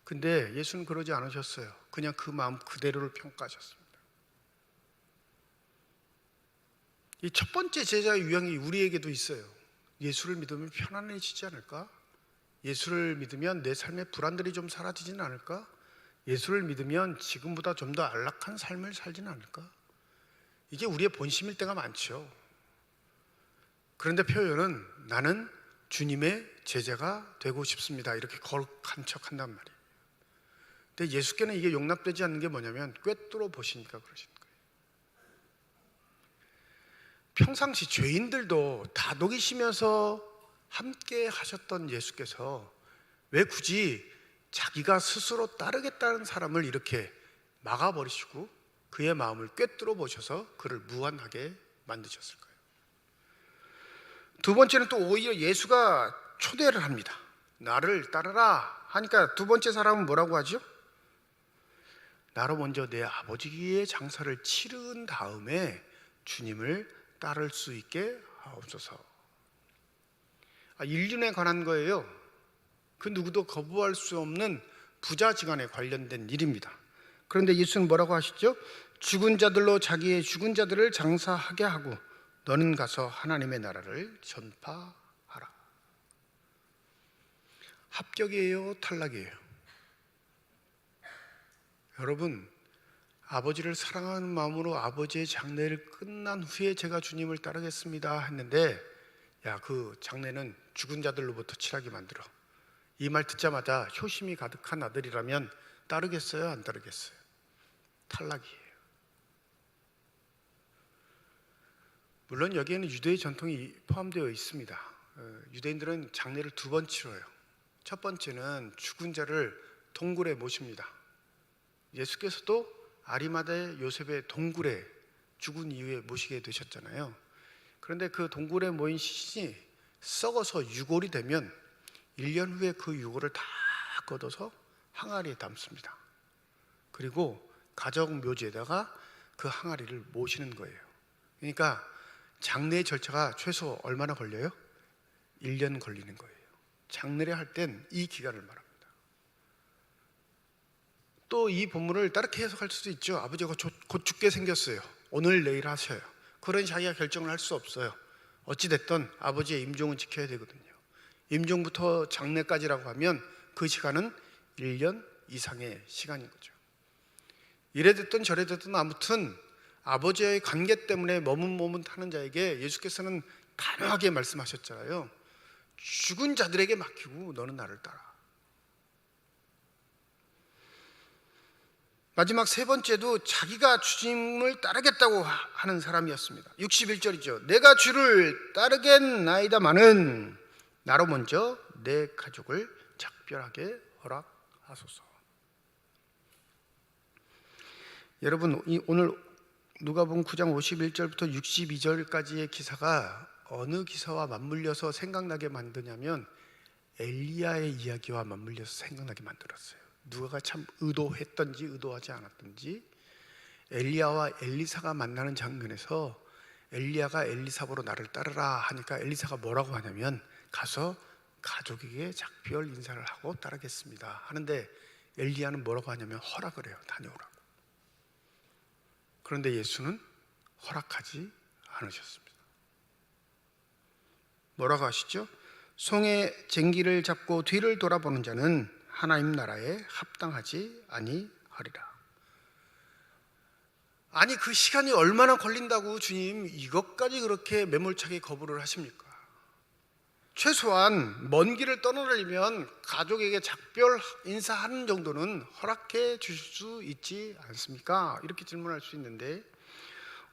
근데 예수는 그러지 않으셨어요. 그냥 그 마음 그대로를 평가하셨습니다. 이 첫 번째 제자의 유형이 우리에게도 있어요. 예수를 믿으면 편안해지지 않을까? 예수를 믿으면 내 삶의 불안들이 좀 사라지지는 않을까? 예수를 믿으면 지금보다 좀 더 안락한 삶을 살지는 않을까? 이게 우리의 본심일 때가 많죠. 그런데 표현은 나는 주님의 제자가 되고 싶습니다. 이렇게 거룩한 척 한단 말이에요. 근데 예수께는 이게 용납되지 않는 게 뭐냐면 꿰뚫어 보시니까 그러시는 거예요. 평상시 죄인들도 다독이시면서 함께 하셨던 예수께서 왜 굳이 자기가 스스로 따르겠다는 사람을 이렇게 막아버리시고 그의 마음을 꿰뚫어 보셔서 그를 무한하게 만드셨을까요? 두 번째는 또 오히려 예수가 초대를 합니다. 나를 따르라 하니까 두 번째 사람은 뭐라고 하죠? 나로 먼저 내 아버지의 장사를 치른 다음에 주님을 따를 수 있게 하옵소서. 인륜에 관한 거예요. 그 누구도 거부할 수 없는 부자지간에 관련된 일입니다. 그런데 예수는 뭐라고 하시죠? 죽은 자들로 자기의 죽은 자들을 장사하게 하고 너는 가서 하나님의 나라를 전파하라. 합격이에요? 탈락이에요? 여러분, 아버지를 사랑하는 마음으로 아버지의 장례를 끝난 후에 제가 주님을 따르겠습니다 했는데, 야, 그 장례는 죽은 자들로부터 취하게 만들어. 이 말 듣자마자 효심이 가득한 아들이라면 따르겠어요, 안 따르겠어요? 탈락이에요. 물론 여기에는 유대의 전통이 포함되어 있습니다. 유대인들은 장례를 두 번 치러요. 첫 번째는 죽은 자를 동굴에 모십니다. 예수께서도 아리마다의 요셉의 동굴에 죽은 이후에 모시게 되셨잖아요. 그런데 그 동굴에 모인 시신이 썩어서 유골이 되면 1년 후에 그 유골을 다 걷어서 항아리에 담습니다. 그리고 가족 묘지에다가 그 항아리를 모시는 거예요. 그러니까 장례 절차가 최소 얼마나 걸려요? 1년 걸리는 거예요. 장례를 할 땐 이 기간을 말합니다. 또 이 본문을 다르게 해석할 수도 있죠. 아버지가 곧 죽게 생겼어요. 오늘 내일 하셔요. 그러니 자기가 결정을 할 수 없어요. 어찌됐든 아버지의 임종은 지켜야 되거든요. 임종부터 장례까지라고 하면 그 시간은 1년 이상의 시간인 거죠. 이래 됐든 저래 됐든 아무튼 아버지의 관계 때문에 머뭇머뭇하는 자에게 예수께서는 단호하게 말씀하셨잖아요. 죽은 자들에게 맡기고 너는 나를 따라. 마지막 세 번째도 자기가 주님을 따르겠다고 하는 사람이었습니다. 61절이죠. 내가 주를 따르겠나이다마는 나로 먼저 내 가족을 작별하게 허락하소서. 여러분, 오늘 누가복음 9장 51절부터 62절까지의 기사가 어느 기사와 맞물려서 생각나게 만드냐면 엘리야의 이야기와 맞물려서 생각나게 만들었어요. 누가가 참 의도했던지 의도하지 않았던지, 엘리야와 엘리사가 만나는 장면에서 엘리야가 엘리사보로 나를 따르라 하니까 엘리사가 뭐라고 하냐면 가서 가족에게 작별 인사를 하고 따르겠습니다 하는데, 엘리야는 뭐라고 하냐면 허락을 해요. 다녀오라고. 그런데 예수는 허락하지 않으셨습니다. 뭐라고 하시죠? 송의 쟁기를 잡고 뒤를 돌아보는 자는 하나님 나라에 합당하지 아니하리라. 아니, 그 시간이 얼마나 걸린다고 주님 이것까지 그렇게 매몰차게 거부를 하십니까? 최소한 먼 길을 떠나려면 가족에게 작별 인사하는 정도는 허락해 주실 수 있지 않습니까? 이렇게 질문할 수 있는데,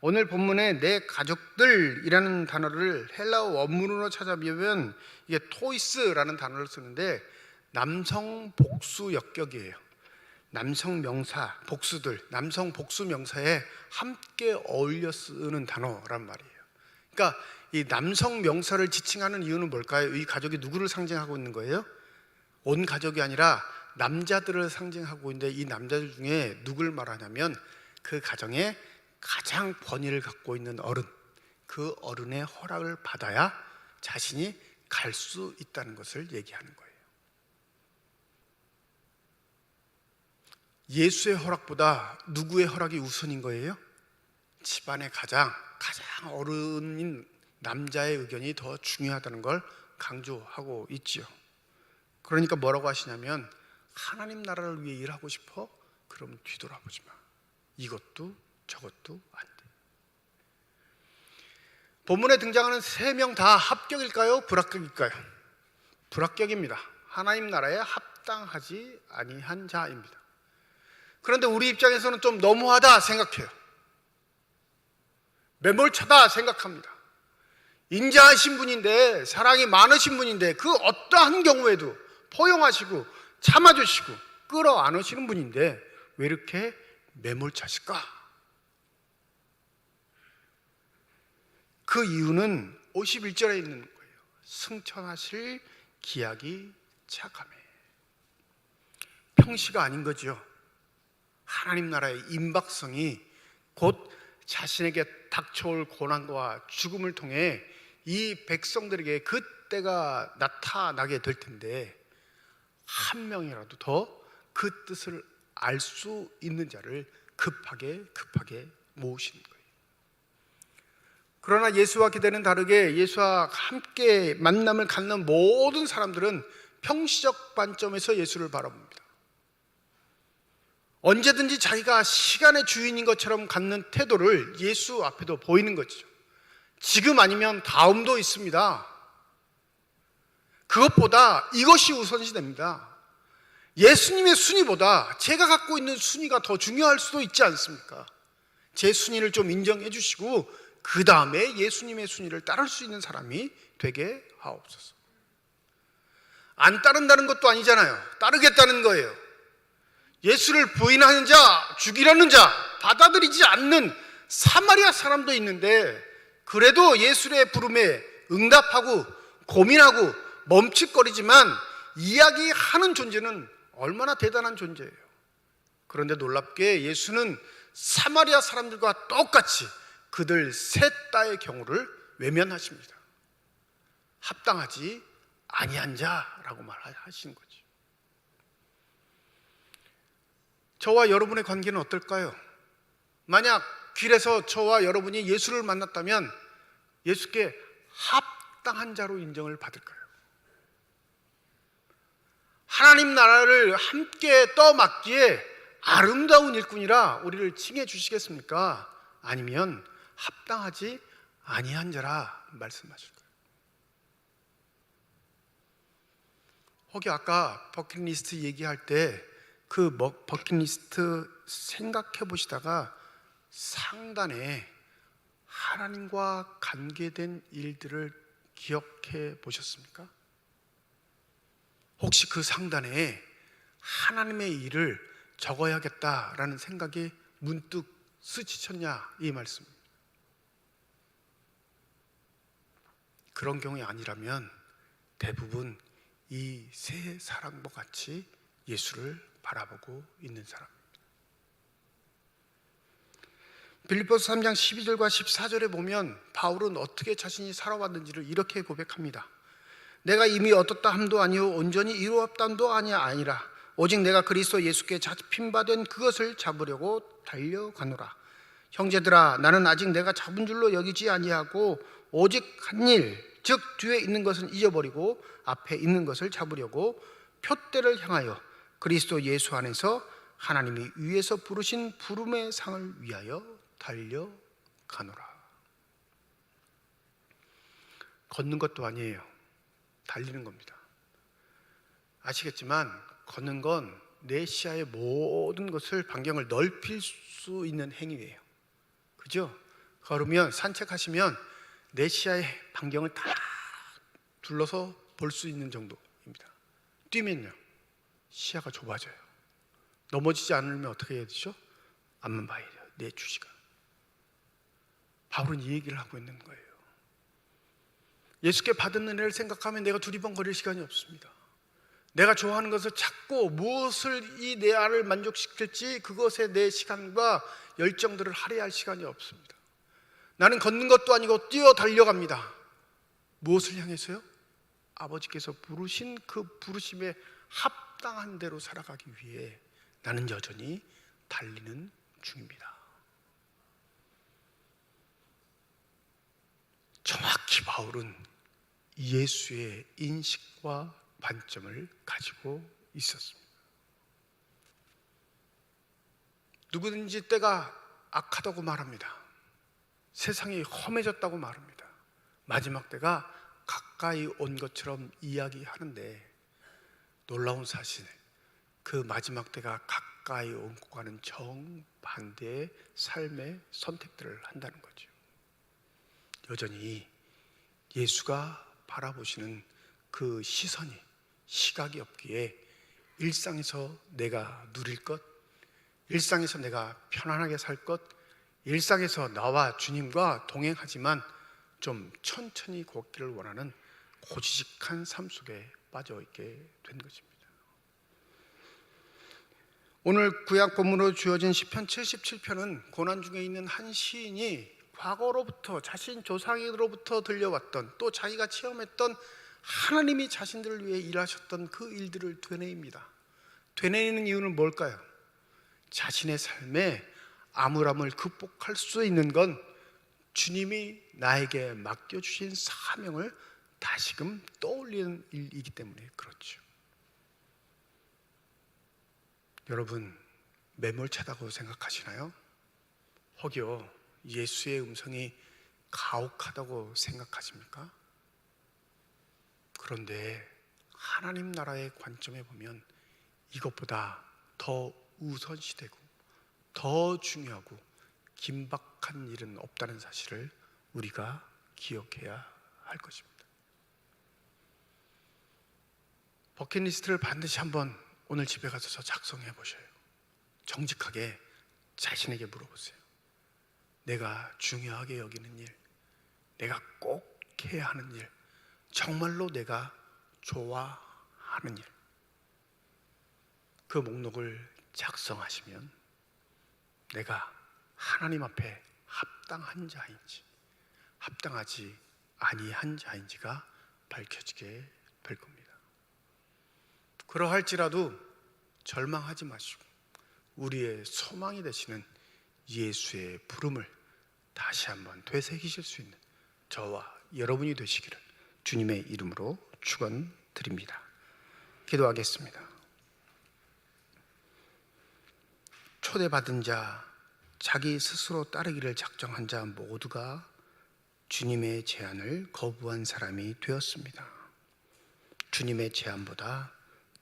오늘 본문에 내 가족들이라는 단어를 헬라어 원문으로 찾아보면 이게 토이스라는 단어를 쓰는데 남성 복수 역격이에요. 남성 명사, 복수들, 남성 복수 명사에 함께 어울려 쓰는 단어란 말이에요. 그러니까 이 남성 명사를 지칭하는 이유는 뭘까요? 이 가족이 누구를 상징하고 있는 거예요? 온 가족이 아니라 남자들을 상징하고 있는데, 이 남자들 중에 누굴 말하냐면 그 가정에 가장 권위를 갖고 있는 어른, 그 어른의 허락을 받아야 자신이 갈 수 있다는 것을 얘기하는 거예요. 예수의 허락보다 누구의 허락이 우선인 거예요? 집안의 가장 어른인 남자의 의견이 더 중요하다는 걸 강조하고 있지요. 그러니까 뭐라고 하시냐면, 하나님 나라를 위해 일하고 싶어? 그럼 뒤돌아보지 마. 이것도 저것도 안 돼. 본문에 등장하는 세 명 다 합격일까요? 불합격일까요? 불합격입니다. 하나님 나라에 합당하지 아니한 자입니다. 그런데 우리 입장에서는 좀 너무하다 생각해요. 매몰차다 생각합니다. 인자하신 분인데, 사랑이 많으신 분인데, 그 어떠한 경우에도 포용하시고 참아주시고 끌어안으시는 분인데 왜 이렇게 매몰차실까? 그 이유는 51절에 있는 거예요. 승천하실 기약이 차감해. 평시가 아닌 거죠. 하나님 나라의 임박성이 곧 자신에게 닥쳐올 고난과 죽음을 통해 이 백성들에게 그때가 나타나게 될 텐데, 한 명이라도 더 그 뜻을 알 수 있는 자를 급하게 모으시는 거예요. 그러나 예수와 기대는 다르게 예수와 함께 만남을 갖는 모든 사람들은 평시적 관점에서 예수를 바라봅니다. 언제든지 자기가 시간의 주인인 것처럼 갖는 태도를 예수 앞에도 보이는 거죠. 지금 아니면 다음도 있습니다. 그것보다 이것이 우선시 됩니다. 예수님의 순위보다 제가 갖고 있는 순위가 더 중요할 수도 있지 않습니까? 제 순위를 좀 인정해 주시고 그 다음에 예수님의 순위를 따를 수 있는 사람이 되게 하옵소서. 안 따른다는 것도 아니잖아요. 따르겠다는 거예요. 예수를 부인하는 자, 죽이려는 자, 받아들이지 않는 사마리아 사람도 있는데 그래도 예수의 부름에 응답하고 고민하고 멈칫거리지만 이야기하는 존재는 얼마나 대단한 존재예요. 그런데 놀랍게 예수는 사마리아 사람들과 똑같이 그들 셋 다의 경우를 외면하십니다. 합당하지 아니한 자라고 말하시는 거죠. 저와 여러분의 관계는 어떨까요? 만약 길에서 저와 여러분이 예수를 만났다면 예수께 합당한 자로 인정을 받을까요? 하나님 나라를 함께 떠맡기에 아름다운 일꾼이라 우리를 칭해 주시겠습니까? 아니면 합당하지 아니한 자라 말씀하실까요? 혹시 아까 버킷리스트 얘기할 때 그 버킷리스트 생각해 보시다가 상단에 하나님과 관계된 일들을 기억해 보셨습니까? 혹시 그 상단에 하나님의 일을 적어야겠다라는 생각이 문득 스치셨냐 이 말씀입니다. 그런 경우가 아니라면 대부분 이 세 사람과 같이 예수를 바라보고 있는 사람입니다. 빌립보서 3장 12절과 14절에 보면 바울은 어떻게 자신이 살아왔는지를 이렇게 고백합니다. 내가 이미 얻었다 함도 아니요 온전히 이루었다 함도 아니라 오직 내가 그리스도 예수께 잡힌 바 된 그것을 잡으려고 달려가노라. 형제들아 나는 아직 내가 잡은 줄로 여기지 아니하고 오직 한 일 즉 뒤에 있는 것은 잊어버리고 앞에 있는 것을 잡으려고 표대를 향하여 그리스도 예수 안에서 하나님이 위에서 부르신 부름의 상을 위하여 달려가노라. 걷는 것도 아니에요. 달리는 겁니다. 아시겠지만 걷는 건 내 시야의 모든 것을 반경을 넓힐 수 있는 행위예요. 그죠? 걸으면 산책하시면 내 시야의 반경을 다 둘러서 볼 수 있는 정도입니다. 뛰면요 시야가 좁아져요. 넘어지지 않으면 어떻게 해야 되죠? 앞만 봐야 돼요. 내 주시가. 바울은 이 얘기를 하고 있는 거예요. 예수께 받은 은혜를 생각하면 내가 두리번거릴 시간이 없습니다. 내가 좋아하는 것을 찾고 무엇을 이 내 안을 만족시킬지 그것에 내 시간과 열정들을 할애할 시간이 없습니다. 나는 걷는 것도 아니고 뛰어 달려갑니다. 무엇을 향해서요? 아버지께서 부르신 그 부르심에 합당한 대로 살아가기 위해 나는 여전히 달리는 중입니다. 정확히 바울은 예수의 인식과 관점을 가지고 있었습니다. 누구든지 때가 악하다고 말합니다. 세상이 험해졌다고 말합니다. 마지막 때가 가까이 온 것처럼 이야기하는데 놀라운 사실, 그 마지막 때가 가까이 온 것과는 정반대의 삶의 선택들을 한다는 거죠. 여전히 예수가 바라보시는 그 시각이 없기에 일상에서 내가 누릴 것, 일상에서 내가 편안하게 살 것, 일상에서 나와 주님과 동행하지만 좀 천천히 걷기를 원하는 고지식한 삶 속에 빠져 있게 된 것입니다. 오늘 구약 본문으로 주어진 시편 77편은 고난 중에 있는 한 시인이 과거로부터 자신 조상으로부터 들려왔던 또 자기가 체험했던 하나님이 자신들을 위해 일하셨던 그 일들을 되뇌입니다. 되뇌이는 이유는 뭘까요? 자신의 삶에 암울함을 극복할 수 있는 건 주님이 나에게 맡겨주신 사명을 다시금 떠올리는 일이기 때문에 그렇죠. 여러분, 매몰차다고 생각하시나요? 혹여 예수의 음성이 가혹하다고 생각하십니까? 그런데 하나님 나라의 관점에 보면 이것보다 더 우선시되고 더 중요하고 긴박한 일은 없다는 사실을 우리가 기억해야 할 것입니다. 버킷리스트를 반드시 한번 오늘 집에 가서 작성해 보셔요. 정직하게 자신에게 물어보세요. 내가 중요하게 여기는 일, 내가 꼭 해야 하는 일, 정말로 내가 좋아하는 일, 그 목록을 작성하시면 내가 하나님 앞에 합당한 자인지 합당하지 아니한 자인지가 밝혀지게 될 겁니다. 그러할지라도 절망하지 마시고 우리의 소망이 되시는 예수의 부름을 다시 한번 되새기실 수 있는 저와 여러분이 되시기를 주님의 이름으로 축원드립니다. 기도하겠습니다. 초대받은 자, 자기 스스로 따르기를 작정한 자 모두가 주님의 제안을 거부한 사람이 되었습니다. 주님의 제안보다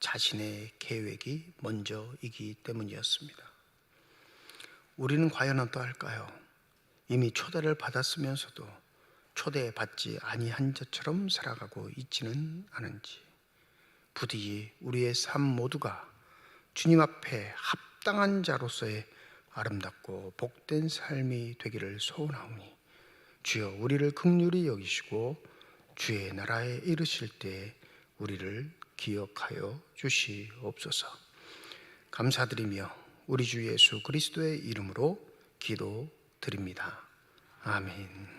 자신의 계획이 먼저이기 때문이었습니다. 우리는 과연 어떠할까요? 이미 초대를 받았으면서도 초대받지 아니한 자처럼 살아가고 있지는 않은지, 부디 우리의 삶 모두가 주님 앞에 합당한 자로서의 아름답고 복된 삶이 되기를 소원하오니 주여 우리를 긍휼히 여기시고 주의 나라에 이르실 때 우리를 기억하여 주시옵소서. 감사드리며 우리 주 예수 그리스도의 이름으로 기도드립니다. 아멘.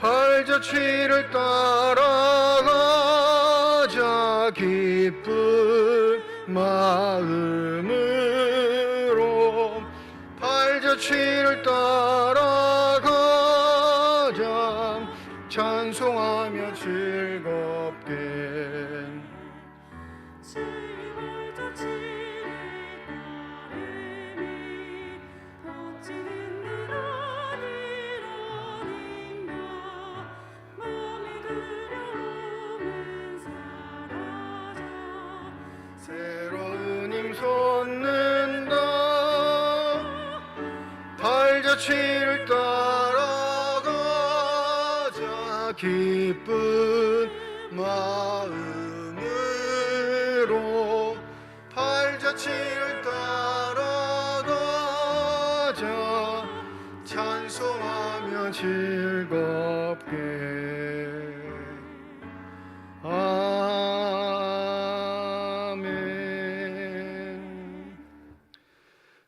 발자취를 따라가자 기쁜 마음으로 발자취를 따라가자 찬송하며 즐겁게 새로운 힘 솟는다 발자취를 따라가자 기쁜 마음으로 발자취를 따라가자 찬송하며 즐겁게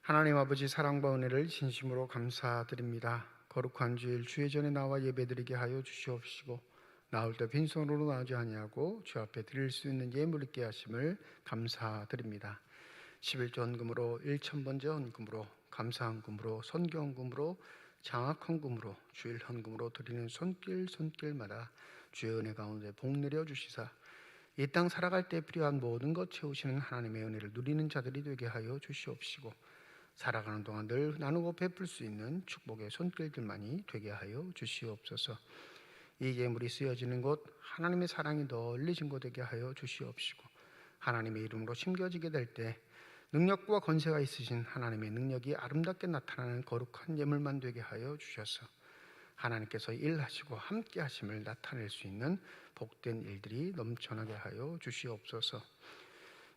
하나님 아버지 사랑과 은혜를 진심으로 감사드립니다. 거룩한 주일 주의 전에 나와 예배드리게 하여 주시옵시고 나올 때 빈손으로 나오지 아니하고 주 앞에 드릴 수 있는 예물 있게 하심을 감사드립니다. 11조 헌금으로 1,000번째 헌금으로 감사헌금으로 선교헌금으로 장학헌금으로 주일 헌금으로 드리는 손길마다 주의 은혜 가운데 복 내려 주시사 이 땅 살아갈 때 필요한 모든 것 채우시는 하나님의 은혜를 누리는 자들이 되게 하여 주시옵시고 살아가는 동안 늘 나누고 베풀 수 있는 축복의 손길들만이 되게 하여 주시옵소서. 이 예물이 쓰여지는 곳 하나님의 사랑이 널리진 곳 되게 하여 주시옵시고 하나님의 이름으로 심겨지게 될 때 능력과 권세가 있으신 하나님의 능력이 아름답게 나타나는 거룩한 예물만 되게 하여 주셔서 하나님께서 일하시고 함께 하심을 나타낼 수 있는 복된 일들이 넘쳐나게 하여 주시옵소서.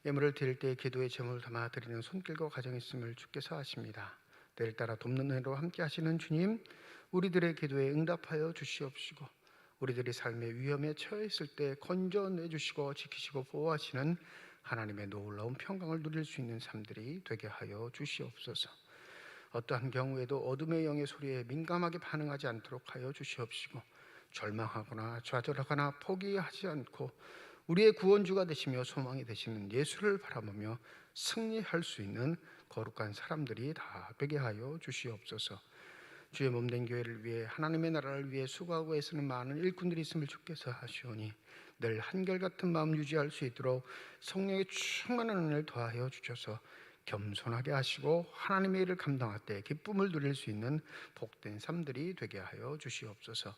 예물을 드릴 때 기도의 제물을 담아 드리는 손길과 가정이 있음을 주께서 아십니다. 때를 따라 돕는 은혜로 함께 하시는 주님, 우리들의 기도에 응답하여 주시옵시고 우리들이 삶의 위험에 처해 있을 때 건져내 주시고 지키시고 보호하시는 하나님의 놀라운 평강을 누릴 수 있는 삶들이 되게 하여 주시옵소서. 어떠한 경우에도 어둠의 영의 소리에 민감하게 반응하지 않도록 하여 주시옵시고, 절망하거나 좌절하거나 포기하지 않고 우리의 구원주가 되시며 소망이 되시는 예수를 바라보며 승리할 수 있는 거룩한 사람들이 다 되게 하여 주시옵소서. 주의 몸된 교회를 위해, 하나님의 나라를 위해 수고하고 애쓰는 많은 일꾼들이 있음을 주께서 하시오니 늘 한결같은 마음 유지할 수 있도록 성령의 충만한 은혜를 더하여 주셔서 겸손하게 하시고 하나님의 일을 감당할 때 기쁨을 누릴 수 있는 복된 삶들이 되게 하여 주시옵소서.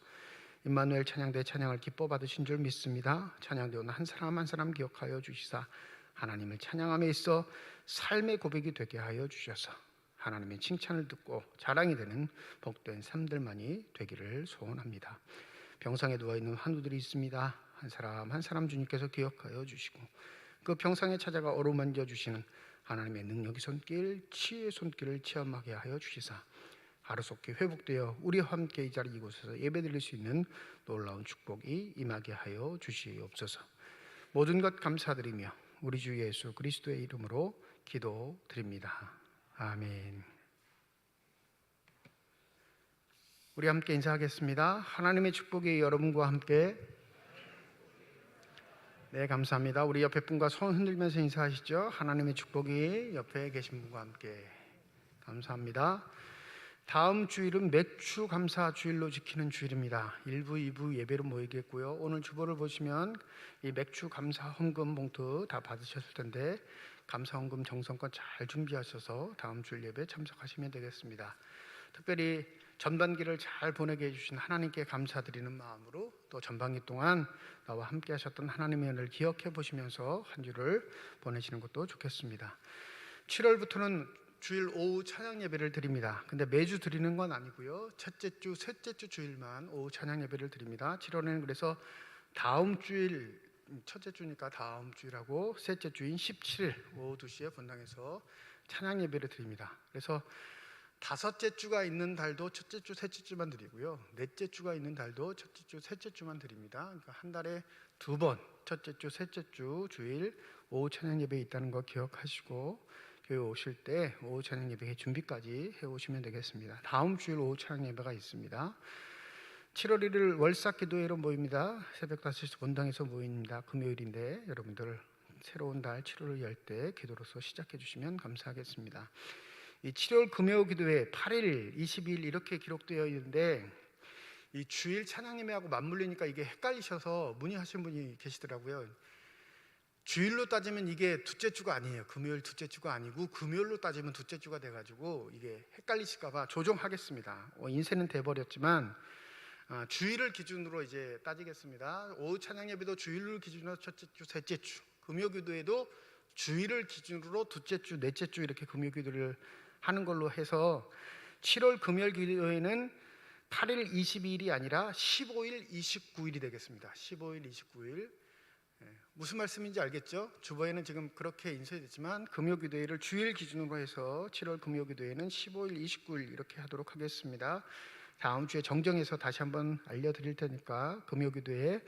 임마누엘 찬양대 찬양을 기뻐 받으신 줄 믿습니다. 찬양되오는 한 사람 한 사람 기억하여 주시사 하나님을 찬양함에 있어 삶의 고백이 되게 하여 주셔서 하나님의 칭찬을 듣고 자랑이 되는 복된 삶들만이 되기를 소원합니다. 병상에 누워있는 환우들이 있습니다. 한 사람 한 사람 주님께서 기억하여 주시고 그 병상에 찾아가 어루만져 주시는 하나님의 능력의 손길, 치유의 손길을 체험하게 하여 주시사 하루속히 회복되어 우리와 함께 이 자리 이곳에서 예배드릴 수 있는 놀라운 축복이 임하게 하여 주시옵소서. 모든 것 감사드리며 우리 주 예수 그리스도의 이름으로 기도드립니다. 아멘. 우리 함께 인사하겠습니다. 하나님의 축복이 여러분과 함께. 네, 감사합니다. 우리 옆에 분과 손 흔들면서 인사하시죠. 하나님의 축복이 옆에 계신 분과 함께. 감사합니다. 다음 주일은 맥주 감사 주일로 지키는 주일입니다. 1부, 2부 예배로 모이겠고요. 오늘 주보를 보시면 이 맥주 감사 헌금 봉투 다 받으셨을 텐데 감사 헌금 정성껏 잘 준비하셔서 다음 주일 예배 참석하시면 되겠습니다. 특별히 전반기를 잘 보내게 해주신 하나님께 감사드리는 마음으로 또 전반기 동안 나와 함께 하셨던 하나님의 은혜를 기억해 보시면서 한 주를 보내시는 것도 좋겠습니다. 7월부터는 주일 오후 찬양 예배를 드립니다. 근데 매주 드리는 건 아니고요. 첫째 주, 셋째 주 주일만 오후 찬양 예배를 드립니다. 7월에는 그래서 다음 주일, 첫째 주니까 다음 주일하고 셋째 주인 17일 오후 2시에 본당에서 찬양 예배를 드립니다. 그래서 다섯째 주가 있는 달도 첫째 주, 셋째 주만 드리고요. 넷째 주가 있는 달도 첫째 주, 셋째 주만 드립니다. 그러니까 한 달에 2번, 첫째 주, 셋째 주 주일 오후 찬양 예배 있다는 거 기억하시고 교회 오실 때 오후 찬양 예배 준비까지 해오시면 되겠습니다. 다음 주일 오후 찬양 예배가 있습니다. 7월 1일 월삭 기도회로 모입니다. 새벽 5시 본당에서 모입니다. 금요일인데 여러분들 새로운 달 7월을 열 때 기도로서 시작해 주시면 감사하겠습니다. 이 7월 금요 기도회 8일, 20일 이렇게 기록되어 있는데 이 주일 찬양 예배하고 맞물리니까 이게 헷갈리셔서 문의하신 분이 계시더라고요. 주일로 따지면 이게 둘째 주가 아니에요. 금요일 둘째 주가 아니고 금요일로 따지면 둘째 주가 돼가지고 이게 헷갈리실까봐 조정하겠습니다. 인쇄는 돼버렸지만 주일을 기준으로 이제 따지겠습니다. 오후 찬양 예배도 주일을 기준으로 첫째 주, 셋째 주, 금요 기도에도 주일을 기준으로 둘째 주, 넷째 주 이렇게 금요 기도를 하는 걸로 해서 7월 금요일 기도에는 8일, 22일이 아니라 15일, 29일이 되겠습니다. 15일, 29일. 무슨 말씀인지 알겠죠? 주보에는 지금 그렇게 인쇄됐지만 금요기도회를 주일 기준으로 해서 7월 금요기도회는 15일, 29일 이렇게 하도록 하겠습니다. 다음 주에 정정해서 다시 한번 알려드릴 테니까 금요기도회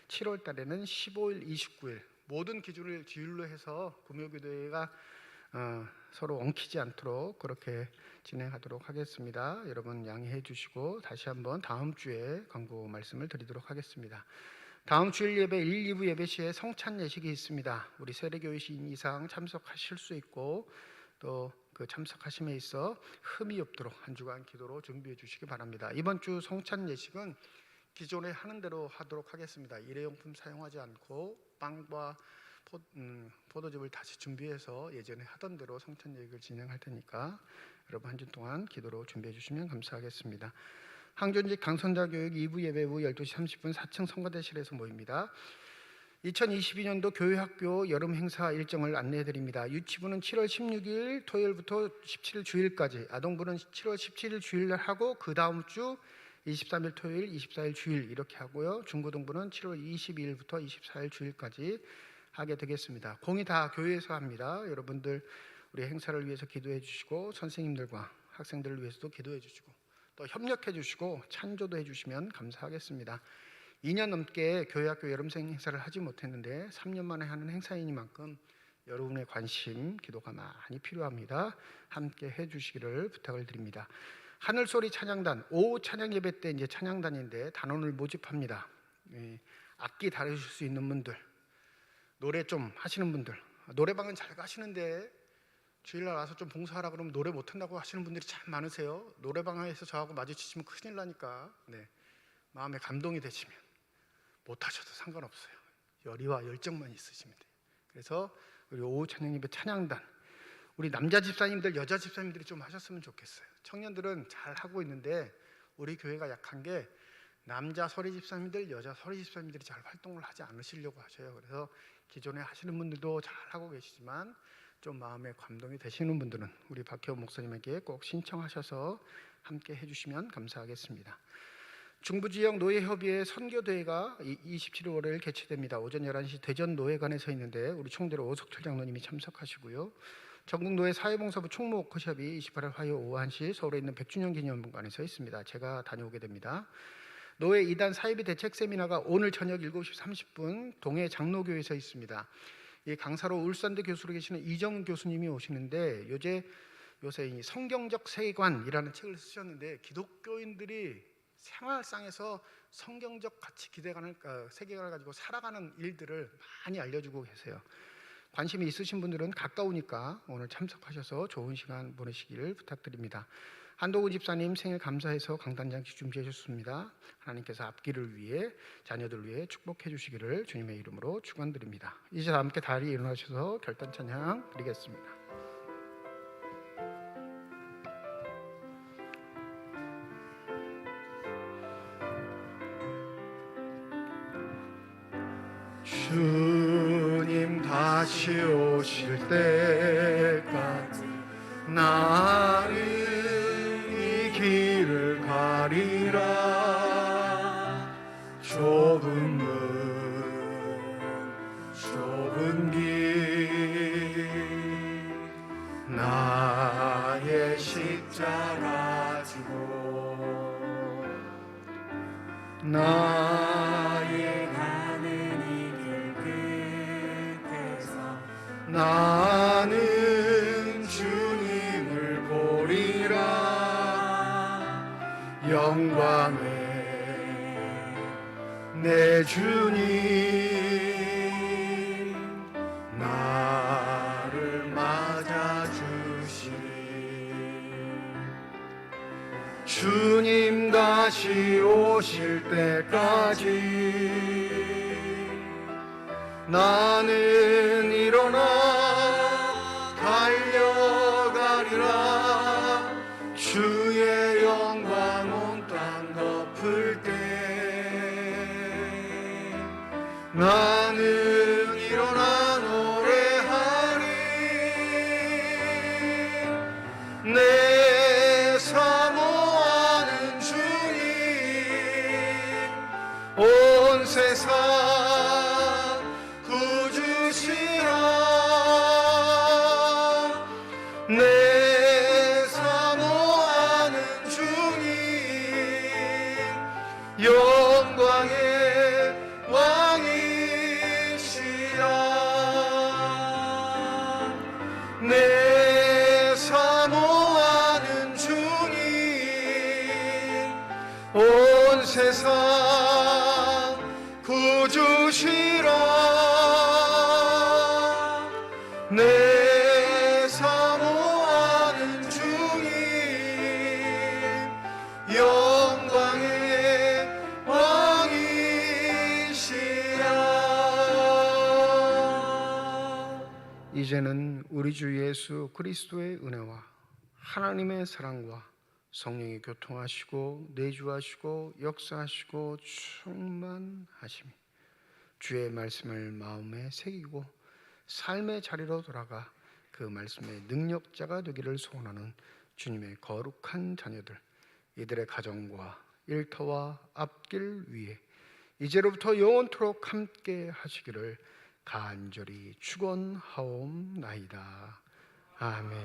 7월 달에는 15일, 29일 모든 기준을 주일로 해서 금요기도회가 서로 엉키지 않도록 그렇게 진행하도록 하겠습니다. 여러분 양해해 주시고 다시 한번 다음 주에 광고 말씀을 드리도록 하겠습니다. 다음 주일 예배 1, 2부 예배 시에 성찬 예식이 있습니다. 우리 세례교회 시인 이상 참석하실 수 있고 또 그 참석하심에 있어 흠이 없도록 한 주간 기도로 준비해 주시기 바랍니다. 이번 주 성찬 예식은 기존에 하는 대로 하도록 하겠습니다. 일회용품 사용하지 않고 빵과 포도즙을 다시 준비해서 예전에 하던 대로 성찬 예식을 진행할 테니까 여러분 한 주 동안 기도로 준비해 주시면 감사하겠습니다. 항존직 강선자 교육 2부 예배 후 12시 30분 4층 성가대실에서 모입니다. 2022년도 교회학교 여름 행사 일정을 안내해 드립니다. 유치부는 7월 16일 토요일부터 17일 주일까지, 아동부는 7월 17일 주일날 하고 그 다음 주 23일 토요일, 24일 주일 이렇게 하고요. 중고등부는 7월 22일부터 24일 주일까지 하게 되겠습니다. 공이 다 교회에서 합니다. 여러분들 우리 행사를 위해서 기도해 주시고 선생님들과 학생들을 위해서도 기도해 주시고 또 협력해 주시고 찬조도 해 주시면 감사하겠습니다. 2년 넘게 교회학교 여름생 행사를 하지 못했는데 3년 만에 하는 행사이니만큼 여러분의 관심, 기도가 많이 필요합니다. 함께 해주시기를 부탁을 드립니다. 하늘소리 찬양단, 오후 찬양 예배 때 이제 찬양단인데 단원을 모집합니다. 악기 다루실 수 있는 분들, 노래 좀 하시는 분들, 노래방은 잘 가시는데 주일날 와서 좀 봉사하라 그러면 노래 못한다고 하시는 분들이 참 많으세요. 노래방에서 저하고 마주치시면 큰일 나니까 마음에 감동이 되시면 못하셔도 상관없어요. 열의와 열정만 있으시면 돼요. 그래서 우리 오후 찬양 예배 찬양단, 우리 남자 집사님들, 여자 집사님들이 좀 하셨으면 좋겠어요. 청년들은 잘 하고 있는데 우리 교회가 약한 게 남자 서리 집사님들, 여자 서리 집사님들이 잘 활동을 하지 않으시려고 하셔요. 그래서 기존에 하시는 분들도 잘 하고 계시지만 좀 마음에 감동이 되시는 분들은 우리 박혜원 목사님에게 꼭 신청하셔서 함께 해주시면 감사하겠습니다. 중부지역 노예협의회 선교대회가 27일 개최됩니다. 오전 11시 대전 노예관에 서 있는데 우리 총대로 오석철 장로님이 참석하시고요. 전국노예 사회봉사부 총무 워크숍이 28일 화요 오후 1시 서울에 있는 백주년 기념관에서 있습니다. 제가 다녀오게 됩니다. 노예 2단 사이비 대책 세미나가 오늘 저녁 7시 30분 동해 장로교회에서 있습니다. 이 강사로 울산대 교수로 계시는 이정은 교수님이 오시는데 요새 이 성경적 세계관이라는 책을 쓰셨는데 기독교인들이 생활상에서 성경적 가치 세계관을 가지고 살아가는 일들을 많이 알려주고 계세요. 관심이 있으신 분들은 가까우니까 오늘 참석하셔서 좋은 시간 보내시기를 부탁드립니다. 한도구 집사님 생일 감사해서 강단장식 준비해 주셨습니다. 하나님께서 앞길을 위해 자녀들 위해 축복해 주시기를 주님의 이름으로 축원드립니다. 이제 다 함께 다리 일어나셔서 결단 찬양 드리겠습니다. 주님 다시 오실 때까지 나는 이 길을 가리라. 좁은 길 나의 십자가 지고 나의 나는 주님을 보리라. 영광의 내 주님 나를 맞아주시리. 주님 다시 오실 때까지 나는 일어나 달려가리라. 주의 영광 온 땅 덮을 때 나는 일어나 노래하리. 내 사모하는 주님 온 세상 내 사모하는 주님 영광의 왕이시라. 내 사모하는 주님 온 세상 구주시라. 내 사모하는 주님 영광의 왕이시라. 이제는 우리 주 예수 그리스도의 은혜와 하나님의 사랑과 성령이 교통하시고 내주하시고 역사하시고 충만하심이 주의 말씀을 마음에 새기고 삶의 자리로 돌아가 그 말씀의 능력자가 되기를 소원하는 주님의 거룩한 자녀들, 이들의 가정과 일터와 앞길 위에 이제로부터 영원토록 함께 하시기를 간절히 축원하옵나이다. 아멘.